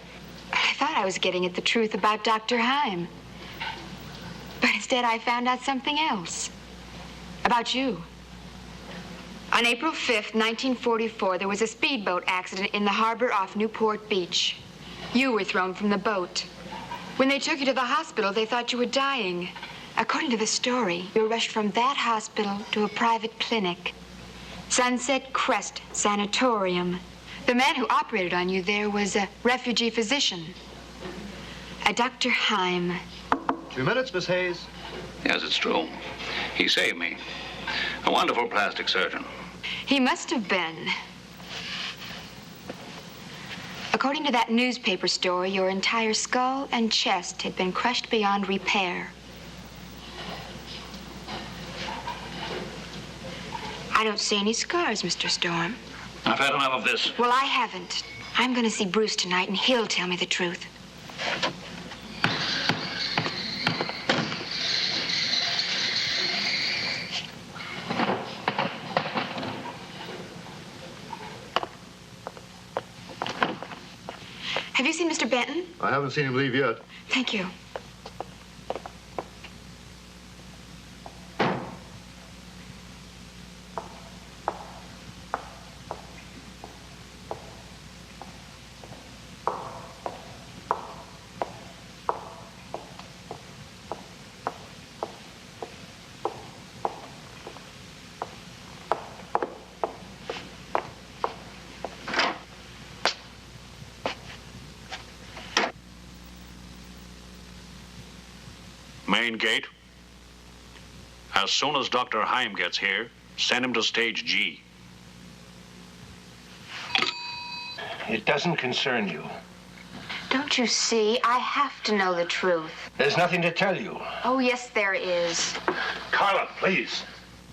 I thought I was getting at the truth about Dr. Heim. Instead, I found out something else. About you. On April 5th, 1944, there was a speedboat accident in the harbor off Newport Beach. You were thrown from the boat. When they took you to the hospital, they thought you were dying. According to the story, you were rushed from that hospital to a private clinic. Sunset Crest Sanatorium. The man who operated on you there was a refugee physician. A Dr. Heim. 2 minutes, Miss Hayes. Yes, it's true. He saved me. A wonderful plastic surgeon. He must have been. According to that newspaper story, your entire skull and chest had been crushed beyond repair. I don't see any scars, Mr. Storm. I've had enough of this. Well, I haven't. I'm going to see Bruce tonight, and he'll tell me the truth. Have you seen Mr. Benton? I haven't seen him leave yet. Thank you. Main gate. As soon as Dr. Heim gets here, send him to stage G. It doesn't concern you. Don't you see? I have to know the truth. There's nothing to tell you. Oh, yes, there is. Carla, please.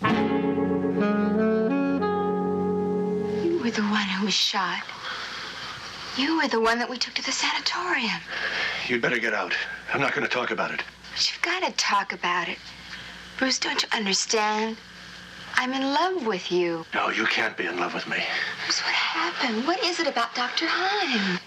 You were the one who was shot. You were the one that we took to the sanatorium. You'd better get out. I'm not going to talk about it. But you've got to talk about it. Bruce, don't you understand? I'm in love with you. No, you can't be in love with me. Bruce, what happened? What is it about Dr. Heim?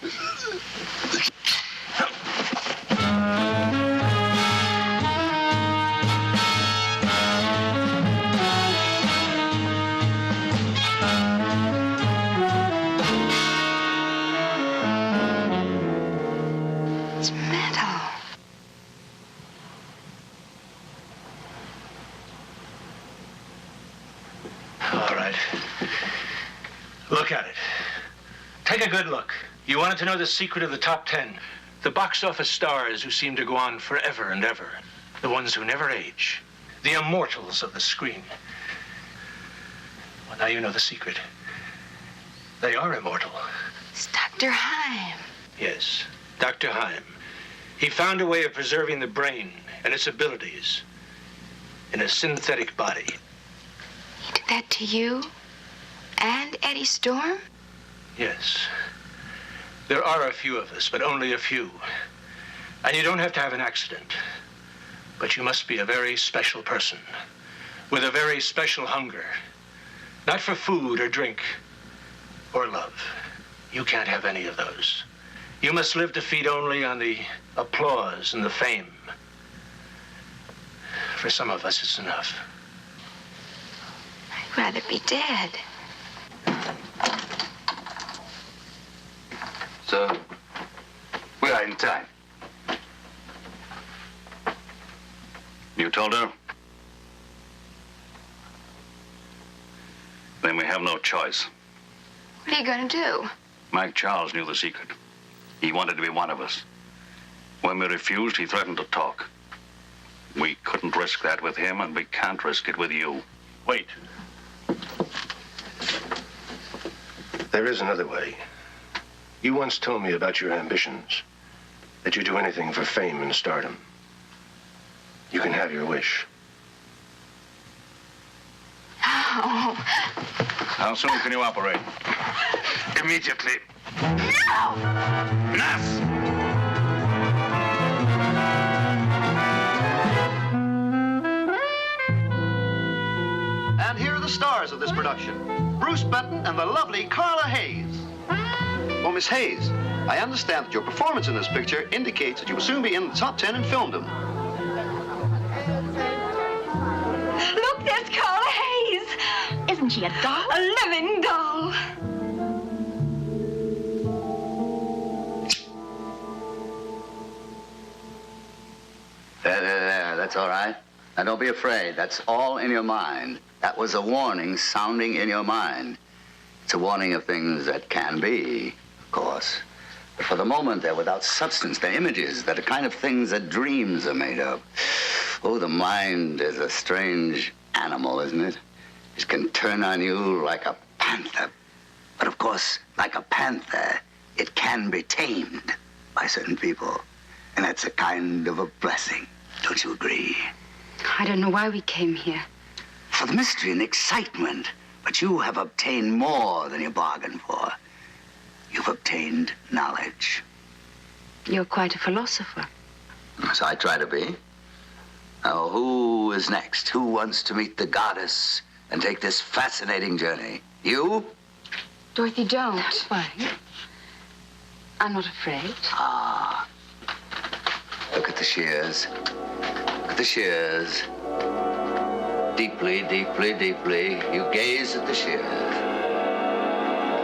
It's metal. All right. Look at it. Take a good look. You wanted to know the secret of the top 10. The box office stars who seem to go on forever and ever. The ones who never age. The immortals of the screen. Well, now you know the secret. They are immortal. It's Dr. Heim. Yes, Dr. Heim. He found a way of preserving the brain and its abilities in a synthetic body. He did that to you and Eddie Storm? Yes. There are a few of us, but only a few. And you don't have to have an accident. But you must be a very special person with a very special hunger. Not for food or drink or love. You can't have any of those. You must live to feed only on the applause and the fame. For some of us, it's enough. I'd rather be dead. So, we are in time. You told her? Then we have no choice. What are you going to do? Mike Charles knew the secret. He wanted to be one of us. When we refused, he threatened to talk. We couldn't risk that with him, and we can't risk it with you. Wait. There is another way. You once told me about your ambitions, that you'd do anything for fame and stardom. You can have your wish. Oh. How soon can you operate? Immediately. No! Enough! And here are the stars of this production. Bruce Benton and the lovely Carla Hayes. Oh, Miss Hayes, I understand that your performance in this picture indicates that you will soon be in the top 10 in filmdom. Isn't she a doll? A living doll. There. That's all right. Now, don't be afraid. That's all in your mind. That was a warning sounding in your mind. It's a warning of things that can be, of course. But for the moment, they're without substance. They're images. They're the kind of things that dreams are made of. Oh, the mind is a strange animal, isn't it? It can turn on you like a panther. But of course, like a panther, it can be tamed by certain people. And that's a kind of a blessing. Don't you agree? I don't know why we came here. For the mystery and excitement. But you have obtained more than you bargained for. You've obtained knowledge. You're quite a philosopher. So I try to be. Now, who is next? Who wants to meet the goddess and take this fascinating journey? You? Dorothy, don't. Why? I'm not afraid. Ah. Look at the shears. Look at the shears. Deeply, deeply, deeply, you gaze at the shears.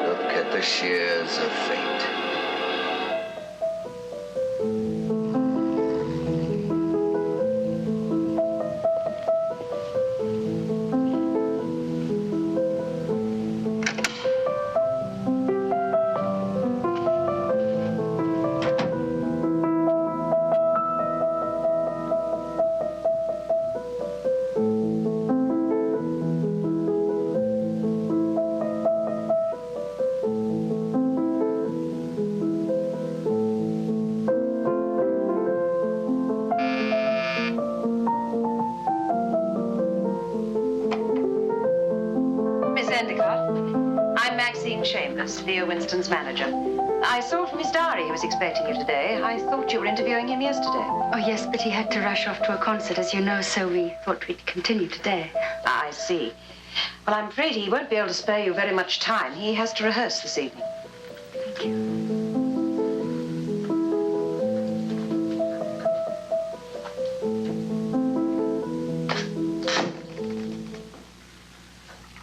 Look at the shears of fate. Theo Winston's manager. I saw from his diary he was expecting you today. I thought you were interviewing him yesterday. Oh, yes, but he had to rush off to a concert, as you know, so we thought we'd continue today. I see. Well, I'm afraid he won't be able to spare you very much time. He has to rehearse this evening. Thank you.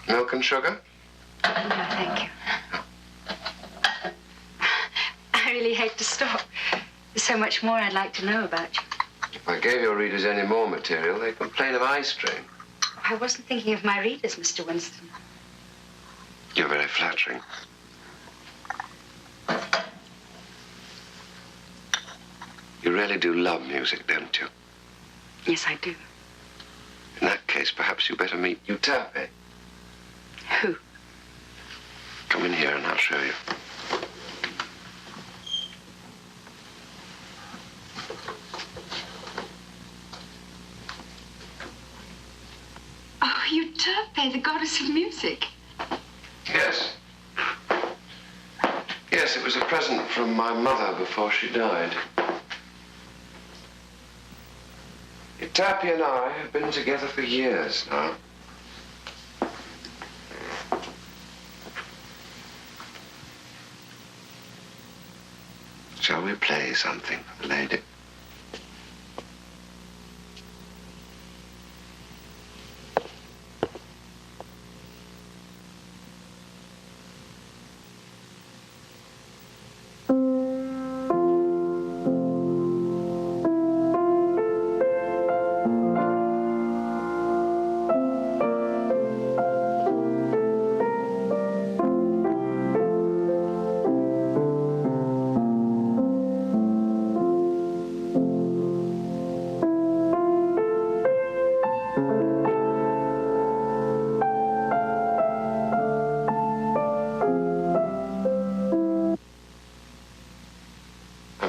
Milk and sugar? No, thank you. I really hate to stop. There's so much more I'd like to know about you. If I gave your readers any more material, they'd complain of eye strain. I wasn't thinking of my readers, Mr. Winston. You're very flattering. You really do love music, don't you? Yes, I do. In that case, perhaps you better meet Euterpe. Who? Come in here and I'll show you. Oh, Euterpe, the goddess of music. Yes. Yes, it was a present from my mother before she died. Euterpe and I have been together for years now. Shall we play something for the lady?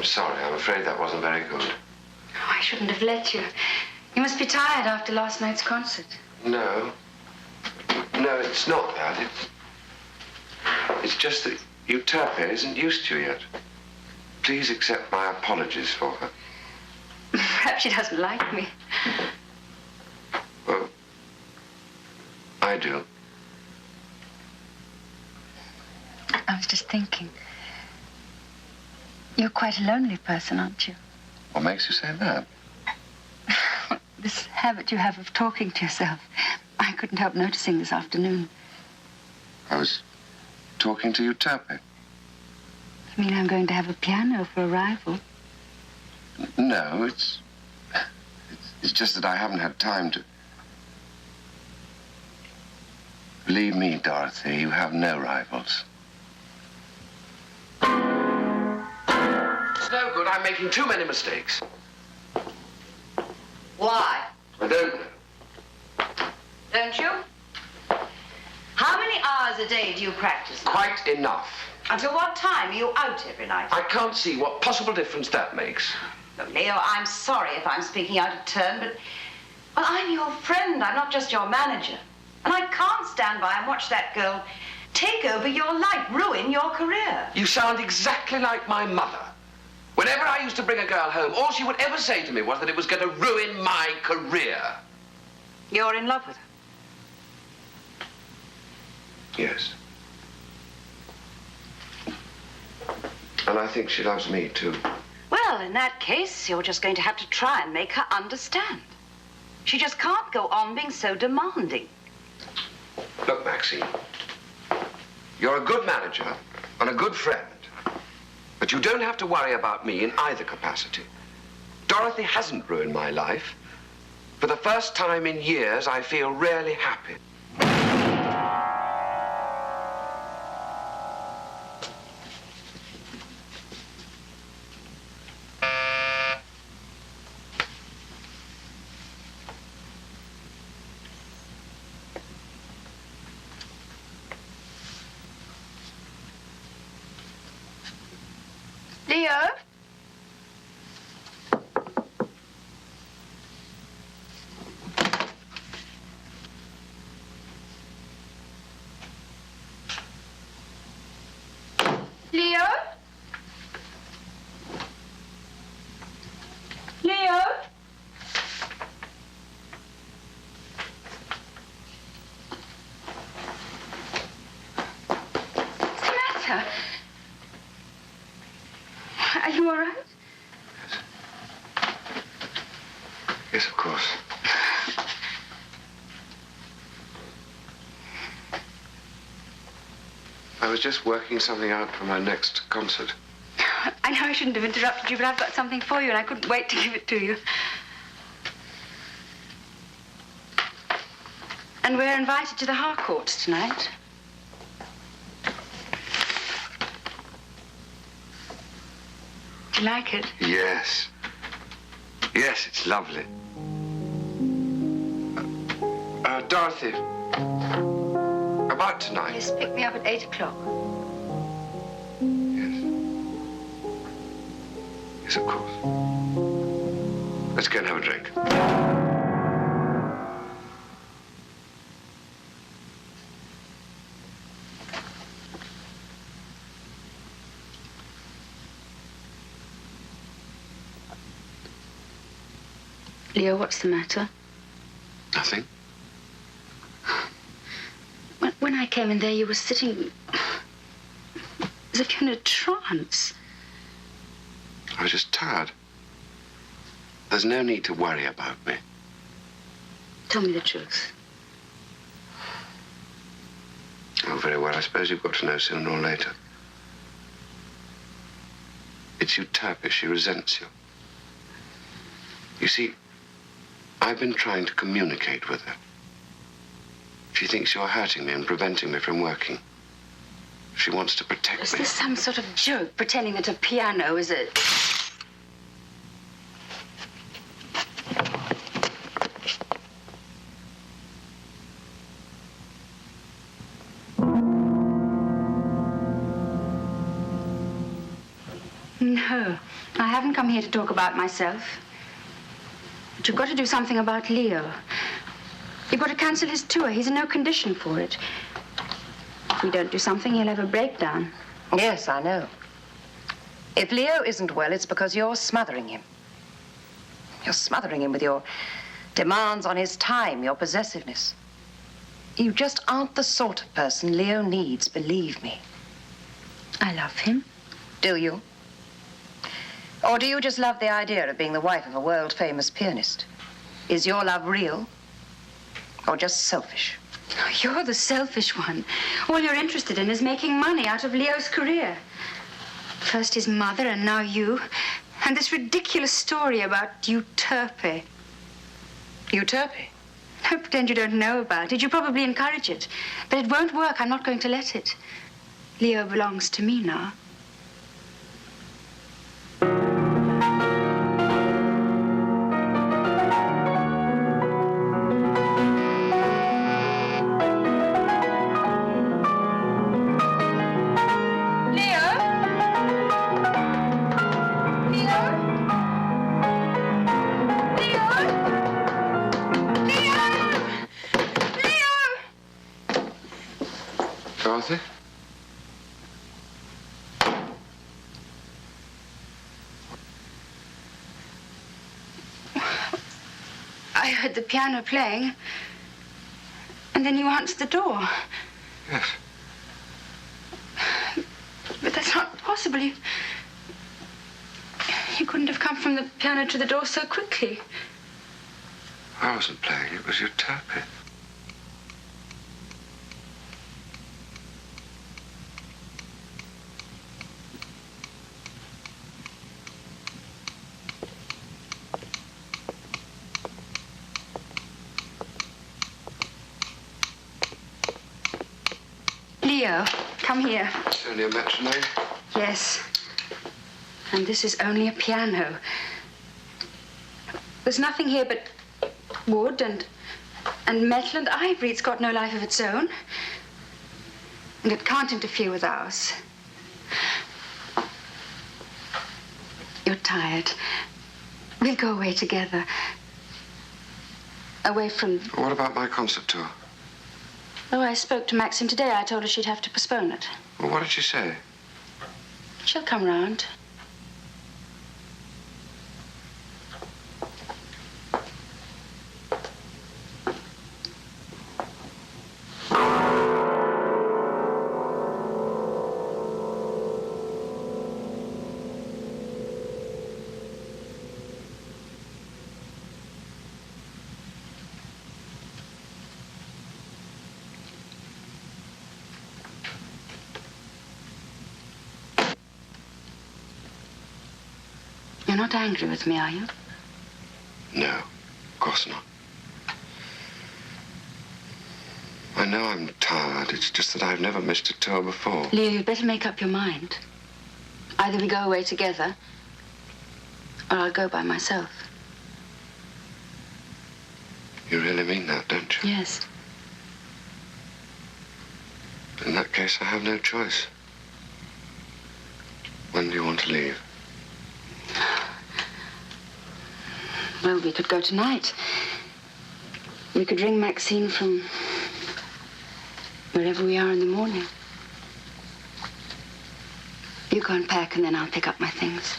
Sorry, I'm afraid that wasn't very good. Oh, I shouldn't have let you. You must be tired after last night's concert. No. No, it's not that. It's just that Euterpe isn't used to you yet. Please accept my apologies for her. Perhaps she doesn't like me. Well, I do. I was just thinking. You're quite a lonely person, aren't you? What makes you say that? This habit you have of talking to yourself. I couldn't help noticing this afternoon. I was talking to Euterpe. You mean I'm going to have a piano for a rival? No, it's just that I haven't had time to... Believe me, Dorothy, you have no rivals. It's no good. I'm making too many mistakes. Why? I don't know. Don't you? How many hours a day do you practice? Quite enough. Until what time are you out every night? I can't see what possible difference that makes. Look, Leo, I'm sorry if I'm speaking out of turn, but... Well, I'm your friend. I'm not just your manager. And I can't stand by and watch that girl take over your life, ruin your career. You sound exactly like my mother. Whenever I used to bring a girl home, all she would ever say to me was that it was going to ruin my career. You're in love with her? Yes. And I think she loves me, too. Well, in that case, you're just going to have to try and make her understand. She just can't go on being so demanding. Look, Maxine, you're a good manager and a good friend, but you don't have to worry about me in either capacity. Dorothy hasn't ruined my life. For the first time in years, I feel really happy. Leo? Leo? Leo? What's the matter? Are you all right? Yes, of course. I was just working something out for my next concert. I know I shouldn't have interrupted you, but I've got something for you and I couldn't wait to give it to you. And we're invited to the Harcourts tonight. Do you like it? Yes. Yes, it's lovely. Dorothy, about tonight. Yes, pick me up at 8 o'clock. Yes, of course. Let's go and have a drink. Leo, what's the matter? Nothing. When I came in there, you were sitting as if you're in a trance. I was just tired. There's no need to worry about me. Tell me the truth. Oh, very well. I suppose you've got to know sooner or later. It's Euterpe. She resents you. You see, I've been trying to communicate with her. She thinks you're hurting me and preventing me from working. She wants to protect me. Is this some sort of joke, pretending that a piano is a... No, I haven't come here to talk about myself. But you've got to do something about Leo. You've got to cancel his tour. He's in no condition for it. If we don't do something, he'll have a breakdown. Yes, I know. If Leo isn't well, it's because you're smothering him. You're smothering him with your demands on his time, your possessiveness. You just aren't the sort of person Leo needs, believe me. I love him. Do you? Or do you just love the idea of being the wife of a world-famous pianist? Is your love real or just selfish? Oh, you're the selfish one. All you're interested in is making money out of Leo's career. First his mother, and now you. And this ridiculous story about Euterpe. Euterpe? Don't pretend you don't know about it. You probably encourage it. But it won't work. I'm not going to let it. Leo belongs to me now. Dorothy? I heard the piano playing, and then you answered the door. Yes. But that's not possible. You couldn't have come from the piano to the door so quickly. I wasn't playing. It was Euterpe. Leo, come here. It's only a matinee. Yes. And this is only a piano. There's nothing here but wood and metal and ivory. It's got no life of its own. And it can't interfere with ours. You're tired. We'll go away together. Away from... What about my concert tour? Oh, I spoke to Maxine today. I told her she'd have to postpone it. Well, what did she say? She'll come round. You're not angry with me, are you? No, of course not. I know I'm tired. It's just that I've never missed a tour before. Leo, you'd better make up your mind. Either we go away together, or I'll go by myself. You really mean that, don't you? Yes. In that case, I have no choice. When do you want to leave? Well, we could go tonight. We could ring Maxine from wherever we are in the morning. You go and pack, and then I'll pick up my things.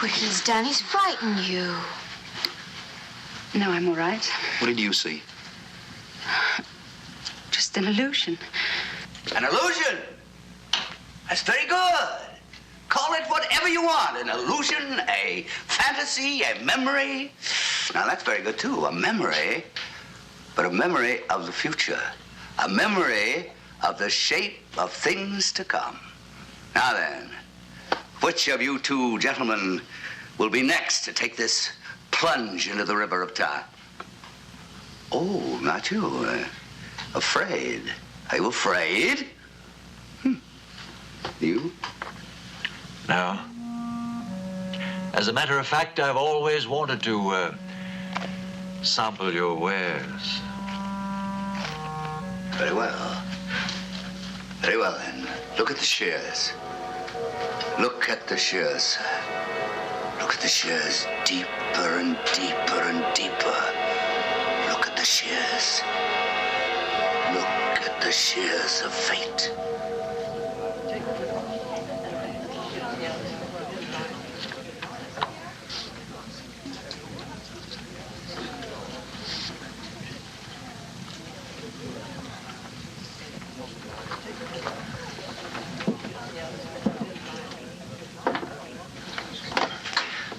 Look what he's done. He's frightened you. No, I'm all right. What did you see? Just an illusion. An illusion? That's very good. Call it whatever you want. An illusion, a fantasy, a memory. Now, that's very good, too. A memory, but a memory of the future. A memory of the shape of things to come. Now then, which of you two gentlemen will be next to take this plunge into the river of time? Oh, not you. Afraid. Are you afraid? You? No. As a matter of fact, I've always wanted to sample your wares. Very well. Very well, then. Look at the shears. Look at the shears, sir. Look at the shears deeper and deeper and deeper. Look at the shears. Look at the shears of fate.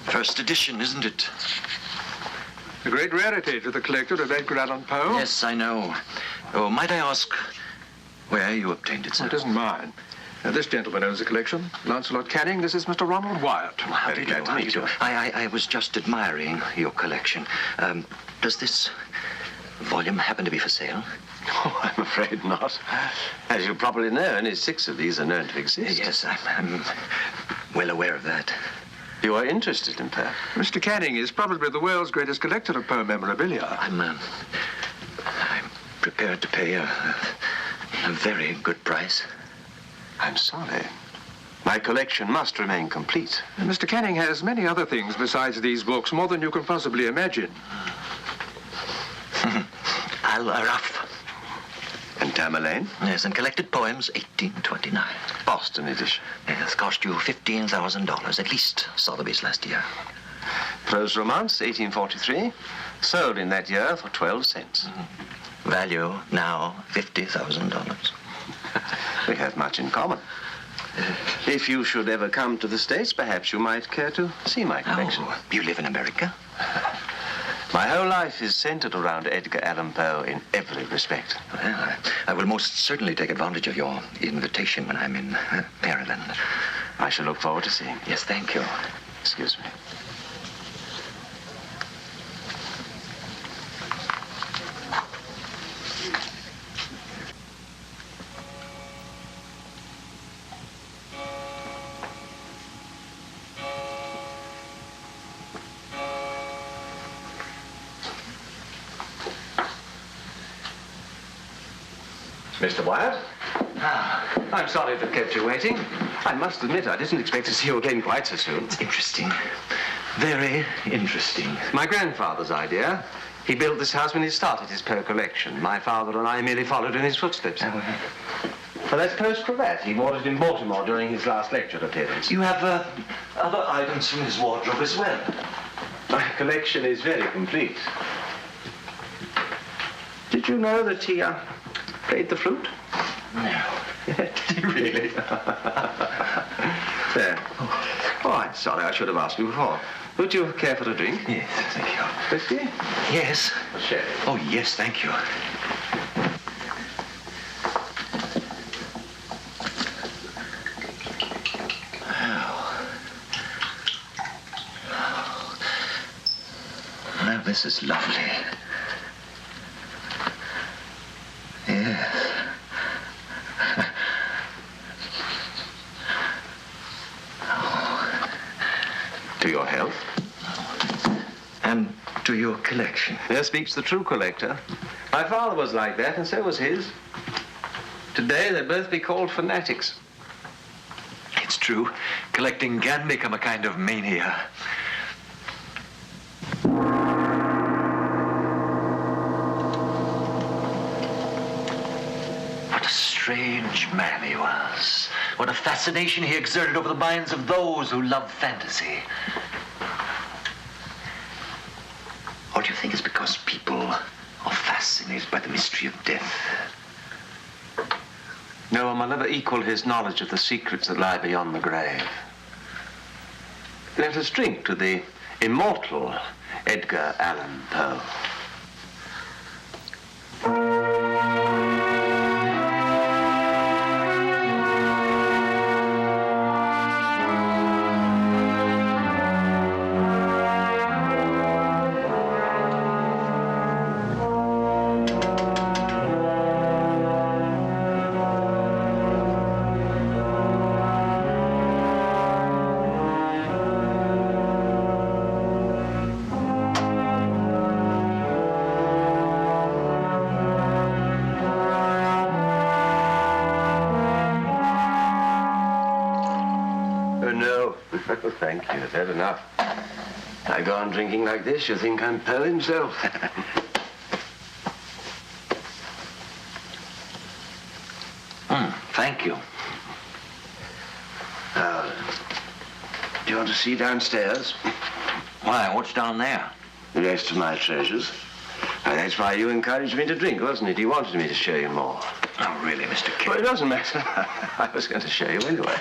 First edition, isn't it? A great rarity to the collector of Edgar Allan Poe. Yes, I know. Oh, might I ask where you obtained it, sir? It isn't mine. This gentleman owns the collection. Lancelot Canning. This is Mr. Ronald Wyatt. How do you do? How do you do? I was just admiring your collection. Does this volume happen to be for sale? Oh, I'm afraid not. As you probably know, only 6 of these are known to exist. Yes, I'm well aware of that. You are interested in Poe? Mr. Canning is probably the world's greatest collector of Poe memorabilia. I'm prepared to pay a very good price. I'm sorry. My collection must remain complete. Mr. Canning has many other things besides these books, more than you can possibly imagine. Al-Araf. And Tamerlane? Yes, and collected poems, 1829. Boston edition. Yes, cost you $15,000, at least Sotheby's last year. Prose romance, 1843. Sold in that year for 12 cents. Value now $50,000. We have much in common. If you should ever come to the States, perhaps you might care to see my collection. Oh, you live in America? My whole life is centered around Edgar Allan Poe in every respect. Well, I will most certainly take advantage of your invitation when I'm in Maryland. I shall look forward to seeing you. Yes, thank you. Excuse me. Mr. Wyatt? I'm sorry to have kept you waiting. I must admit, I didn't expect to see you again quite so soon. It's interesting. Very interesting. My grandfather's idea. He built this house when he started his Poe collection. My father and I merely followed in his footsteps. Well, that's Poe's cravat. He wore it in Baltimore during his last lecture appearance. You have other items from his wardrobe as well. My collection is very complete. Did you know that he played the flute? No. Did he really? There. Oh, I'm sorry. I should have asked you before. Would you care for a drink? Yes, thank you. Whiskey? Yes. A sherry? Oh, yes, thank you. Now, this is lovely. Yes. To your health. And to your collection. There speaks the true collector. My father was like that, and so was his. Today, they'd both be called fanatics. It's true. Collecting can become a kind of mania. What a strange man he was. What a fascination he exerted over the minds of those who love fantasy. Or do you think it's because people are fascinated by the mystery of death? No one will ever equal his knowledge of the secrets that lie beyond the grave. Let us drink to the immortal Edgar Allan Poe. Thank you. I've had enough. I go on drinking like this, you think I'm Poe himself. Thank you. Do you want to see downstairs? Why, what's down there? The rest of my treasures. And that's why you encouraged me to drink, wasn't it? You wanted me to show you more. Oh, really, Mr. King? Well, it doesn't matter. I was going to show you anyway.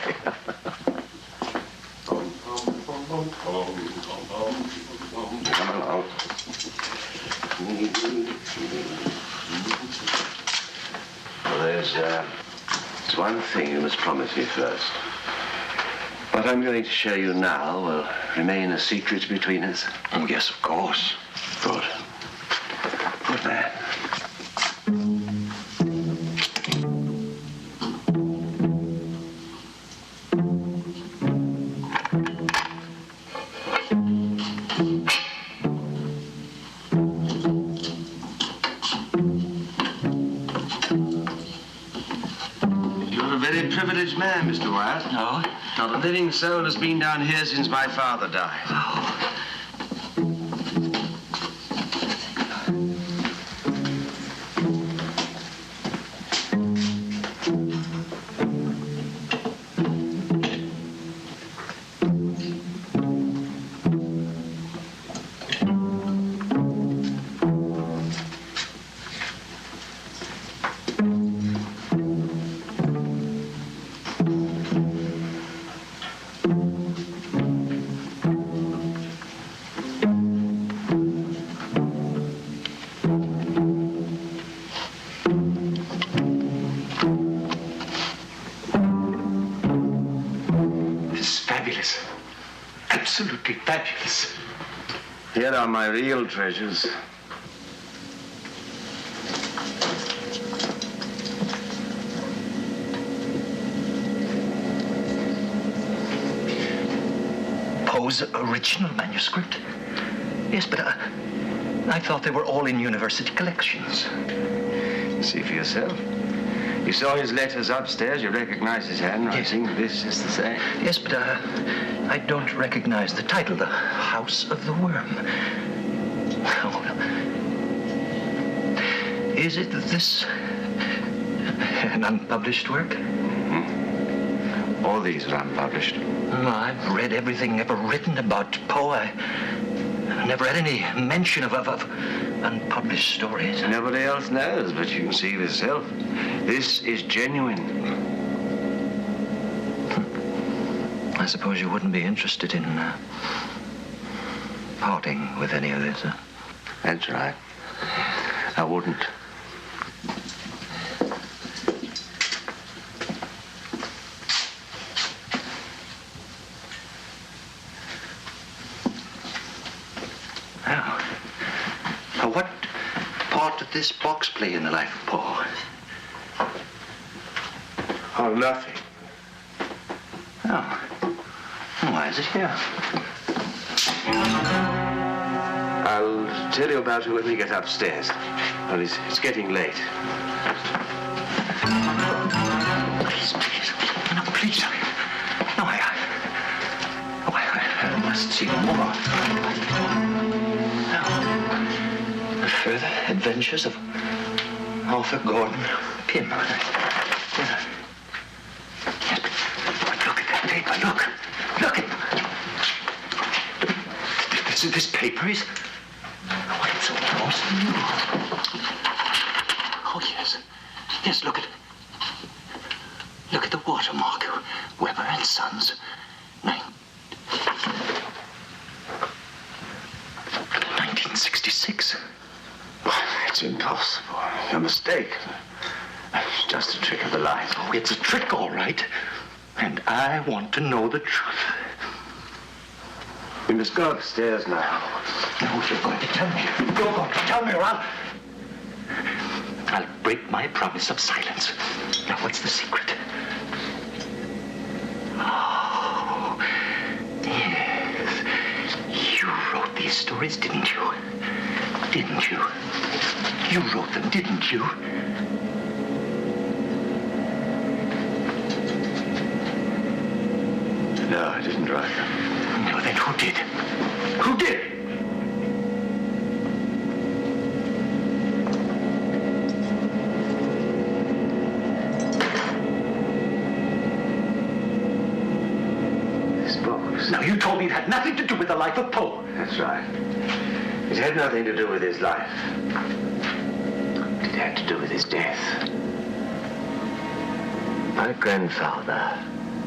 Come along. Well, there's one thing you must promise me first. What I'm going to show you now will remain a secret between us. Oh, yes, of course. Good. Good man. Privileged man, Mr. Wyatt. No? Not a living soul has been down here since my father died. Oh. Absolutely fabulous. Here are my real treasures. Poe's original manuscript? Yes, but I thought they were all in university collections. See for yourself. You saw his letters upstairs. You recognize his handwriting. Yes. This is the same. Yes, but I don't recognize the title, The House of the Worm. Oh, well. Is it this an unpublished work? Mm-hmm. All these are unpublished. No, I've read everything ever written about Poe. I never had any mention of unpublished stories. Nobody else knows, but you can see for yourself. This is genuine. I suppose you wouldn't be interested in parting with any of this, huh? That's right. I wouldn't. Now, what part did this box play in the life of Poe? Oh, nothing. Oh. Why is it here? I'll tell you about it when we get upstairs. Well, it's getting late. Please. No, please. No, I must see more. Now, the further adventures of Arthur Gordon Pym. Yes, but look at that paper. Look at this paper is... was new. Oh, yes. Yes, look at the watermark. Weber and Sons. 1966. It's impossible. A mistake. Just a trick of the light. Oh, it's a trick, all right. And I want to know the truth. We must go upstairs now. No, you're going to tell me. You're going to tell me, or I'll break my promise of silence. Now, what's the secret? Oh, yes. You wrote these stories, didn't you? Didn't you? You wrote them, didn't you? No, I didn't write them. No, then who did? Who did? This box. Now, you told me it had nothing to do with the life of Poe. That's right. It had nothing to do with his life. It had to do with his death. My grandfather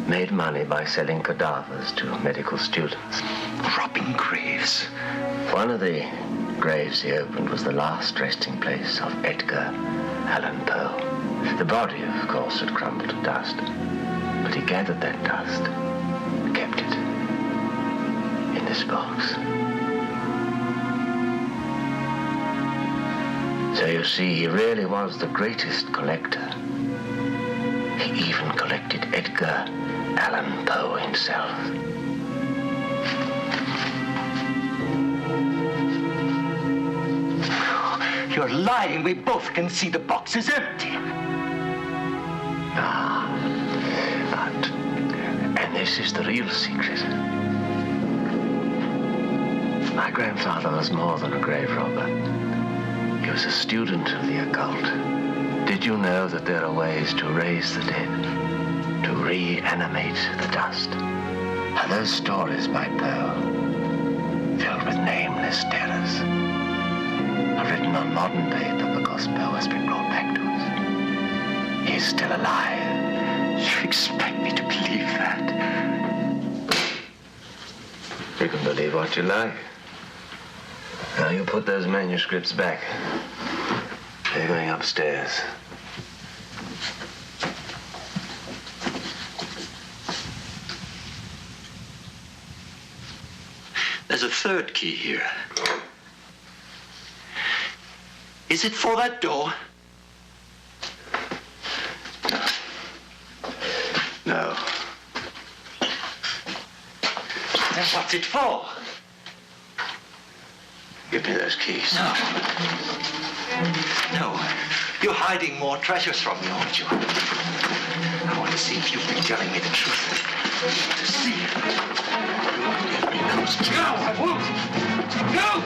made money by selling cadavers to medical students. Robbing graves. One of the graves he opened was the last resting place of Edgar Allan Poe. The body, of course, had crumbled to dust, but he gathered that dust and kept it in this box. So you see, he really was the greatest collector. He even collected Edgar Allan Poe himself. You're lying. We both can see the box is empty. And this is the real secret. My grandfather was more than a grave robber. He was a student of the occult. Did you know that there are ways to raise the dead, to reanimate the dust? Are those stories by Poe, filled with nameless terrors, are written on modern paper because Poe has been brought back to us? He's still alive. You expect me to believe that? You can believe what you like. Now you put those manuscripts back. They're going upstairs. There's a third key here. Is it for that door? No. Then what's it for? Give me those keys. No. No. You're hiding more treasures from me, aren't you? I want to see if you've been telling me the truth. I want to see. Give me those keys. No, I won't. No!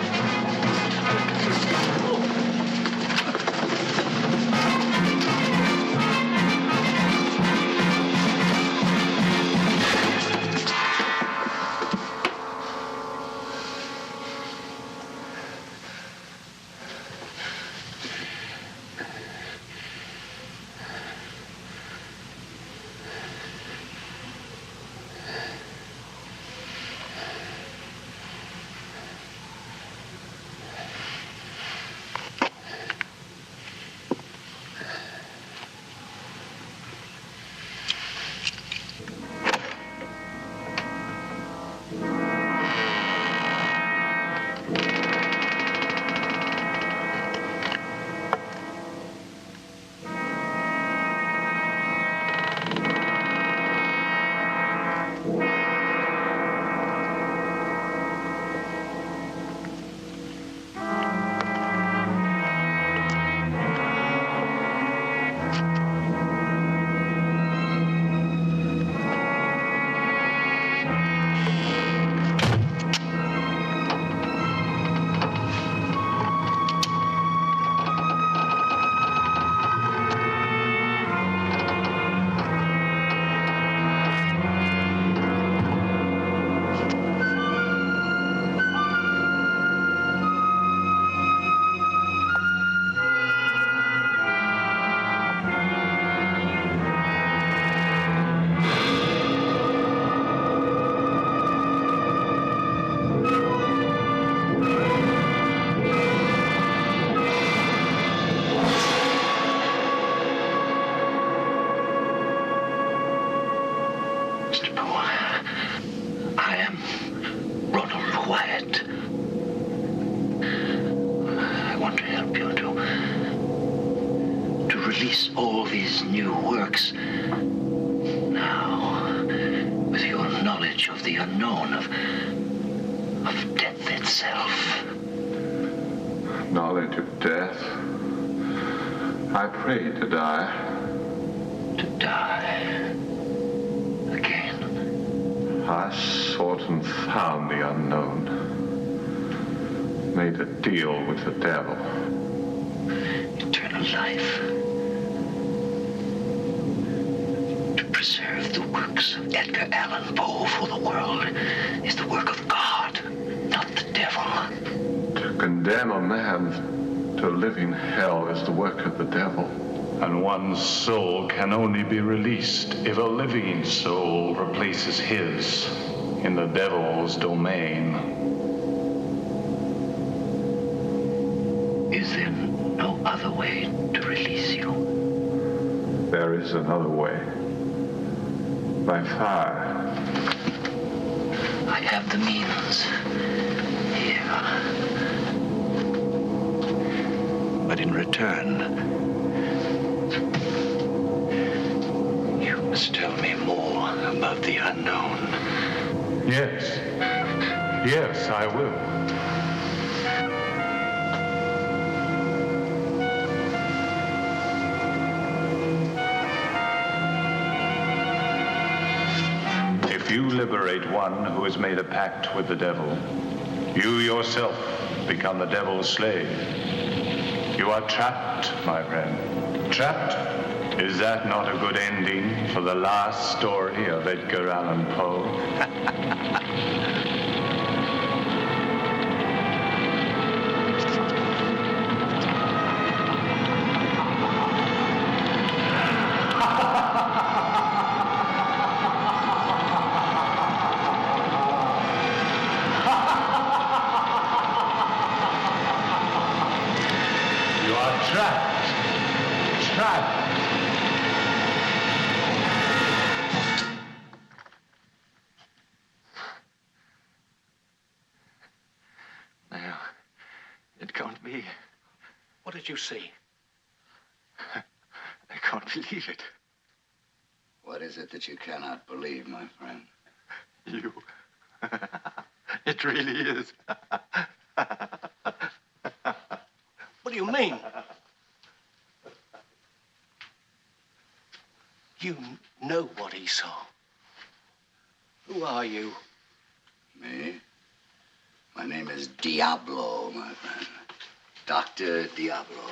new works. Now, with your knowledge of the unknown, of death itself. Knowledge of death. I prayed to die. To die? Again? I sought and found the unknown. Made a deal with the devil. Eternal life. To preserve the works of Edgar Allan Poe for the world is the work of God, not the devil. To condemn a man to live in hell is the work of the devil. And one's soul can only be released if a living soul replaces his in the devil's domain. Is there no other way to release you? There is another way. By fire. I have the means. Here. But in return, you must tell me more about the unknown. Yes. Yes, I will. If you liberate one who has made a pact with the devil, you yourself become the devil's slave. You are trapped, my friend. Trapped? Is that not a good ending for the last story of Edgar Allan Poe? What did you see? I can't believe it. What is it that you cannot believe, my friend? You. It really is. What do you mean? You know what he saw. Who are you? Me? My name is Diablo, my friend. Dr. Diablo.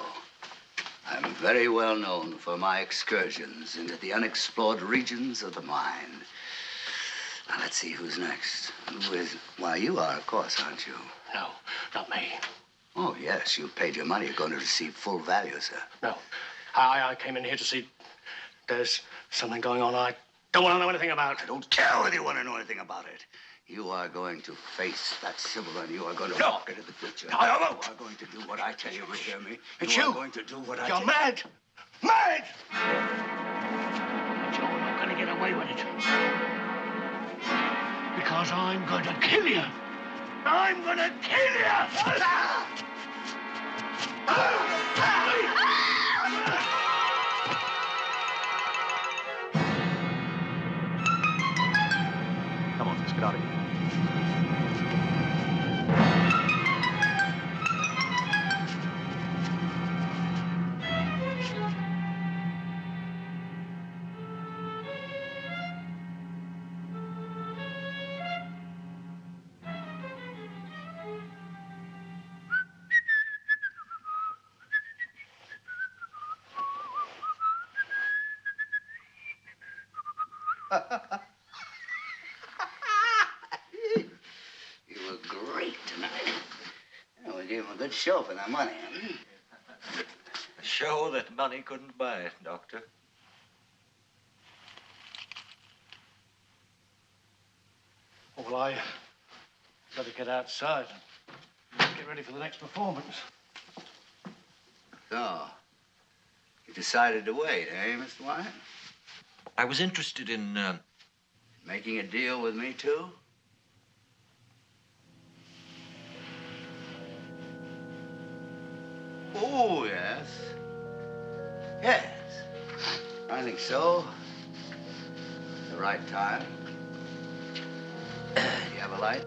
I'm very well known for my excursions into the unexplored regions of the mind. Now, let's see who's next. Who is... Why, you are, of course, aren't you? No, not me. Oh, yes, you paid your money. You're going to receive full value, sir. No. I came in here to see... There's something going on I don't want to know anything about. I don't care whether you want to know anything about it. You are going to face that Sybil, and you are going to No. walk into the picture. No, I won't. You are going to do what I tell you. You hear me? It's you. you. Are going to do what I You're tell mad. Mad! But you're not going to get away with it. Because I'm going to kill you. I'm going to kill you. Come on, let's get out of here. You were great tonight. Yeah, we gave him a good show for their money. A show that money couldn't buy, Doctor. Well, I better get outside and get ready for the next performance. So, you decided to wait, eh, Mr. Wyatt? I was interested in, Making a deal with me, too? Oh, yes. Yes. I think so. The right time. You have a light?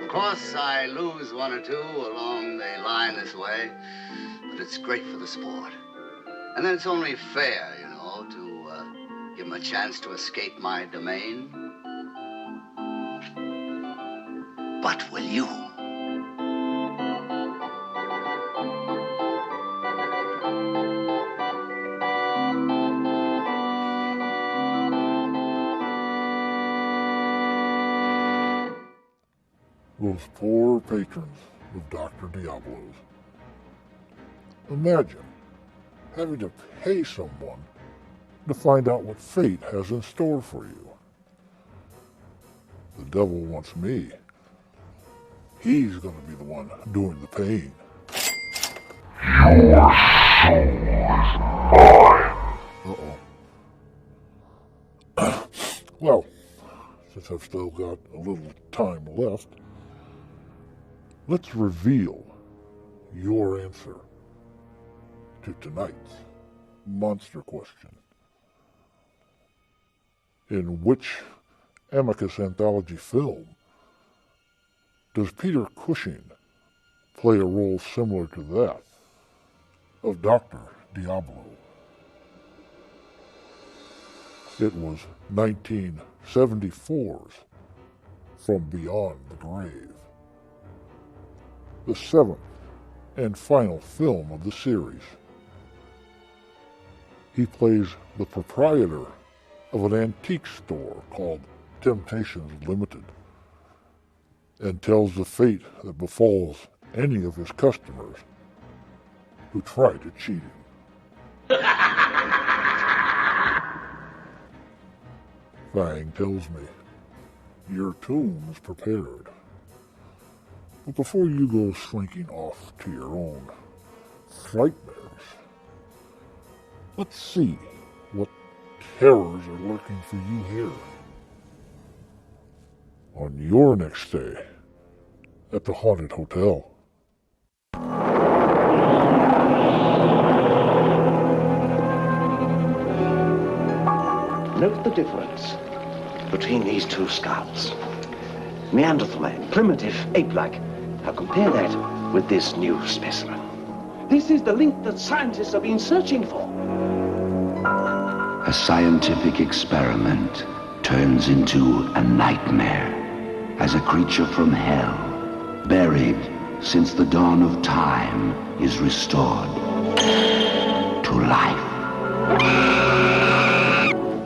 Of course, I lose one or two along the line this way, but it's great for the sport. And then it's only fair, you know, to give them a chance to escape my domain. But will you? Those poor patrons of Dr. Diablo's. Imagine having to pay someone to find out what fate has in store for you. The devil wants me. He's going to be the one doing the paying. Your soul is mine. Uh-oh. Well, since I've still got a little time left, let's reveal your answer to tonight's monster question. In which Amicus anthology film does Peter Cushing play a role similar to that of Dr. Diablo? It was 1974's From Beyond the Grave, the seventh and final film of the series. He plays the proprietor of an antique store called Temptations Limited and tells the fate that befalls any of his customers who try to cheat him. Fang tells me your tomb is prepared. But before you go slinking off to your own frightmares, let's see what terrors are lurking for you here on your next stay at the Haunted Hotel. Note the difference between these two skulls. Neanderthal man, primitive, ape-like. Now compare that with this new specimen. This is the link that scientists have been searching for. A scientific experiment turns into a nightmare as a creature from hell, buried since the dawn of time, is restored to life.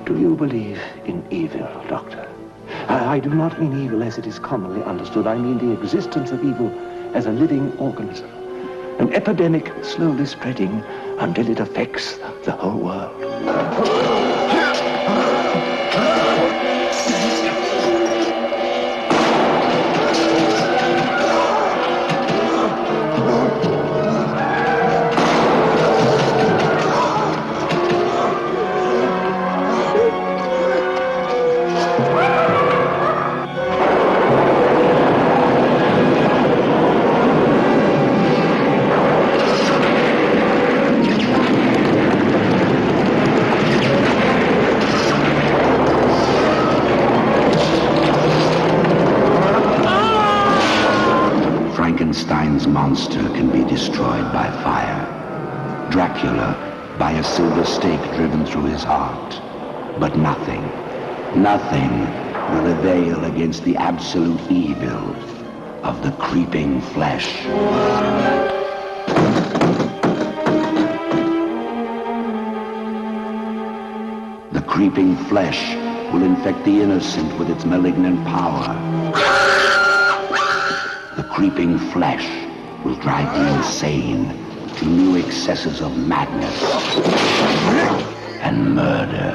Do you believe in evil, Doctor? I do not mean evil as it is commonly understood. I mean the existence of evil as a living organism. An epidemic slowly spreading until it affects the whole world. Frankenstein's monster can be destroyed by fire. Dracula by a silver stake driven through his heart. But nothing will avail against the absolute evil of the creeping flesh. The creeping flesh will infect the innocent with its malignant power. The creeping flesh will drive the insane to new excesses of madness and murder.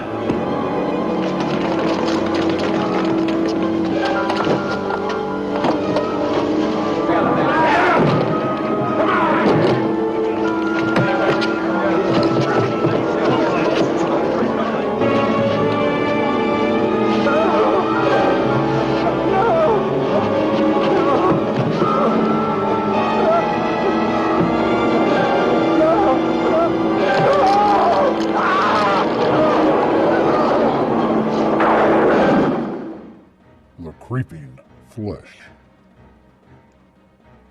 Creeping Flesh.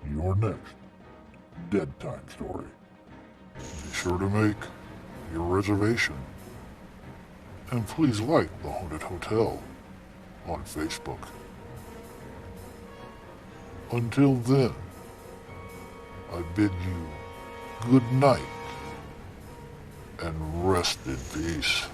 Your next Dead Time story. Be sure to make your reservation. And please like The Haunted Hotel on Facebook. Until then, I bid you good night and rest in peace.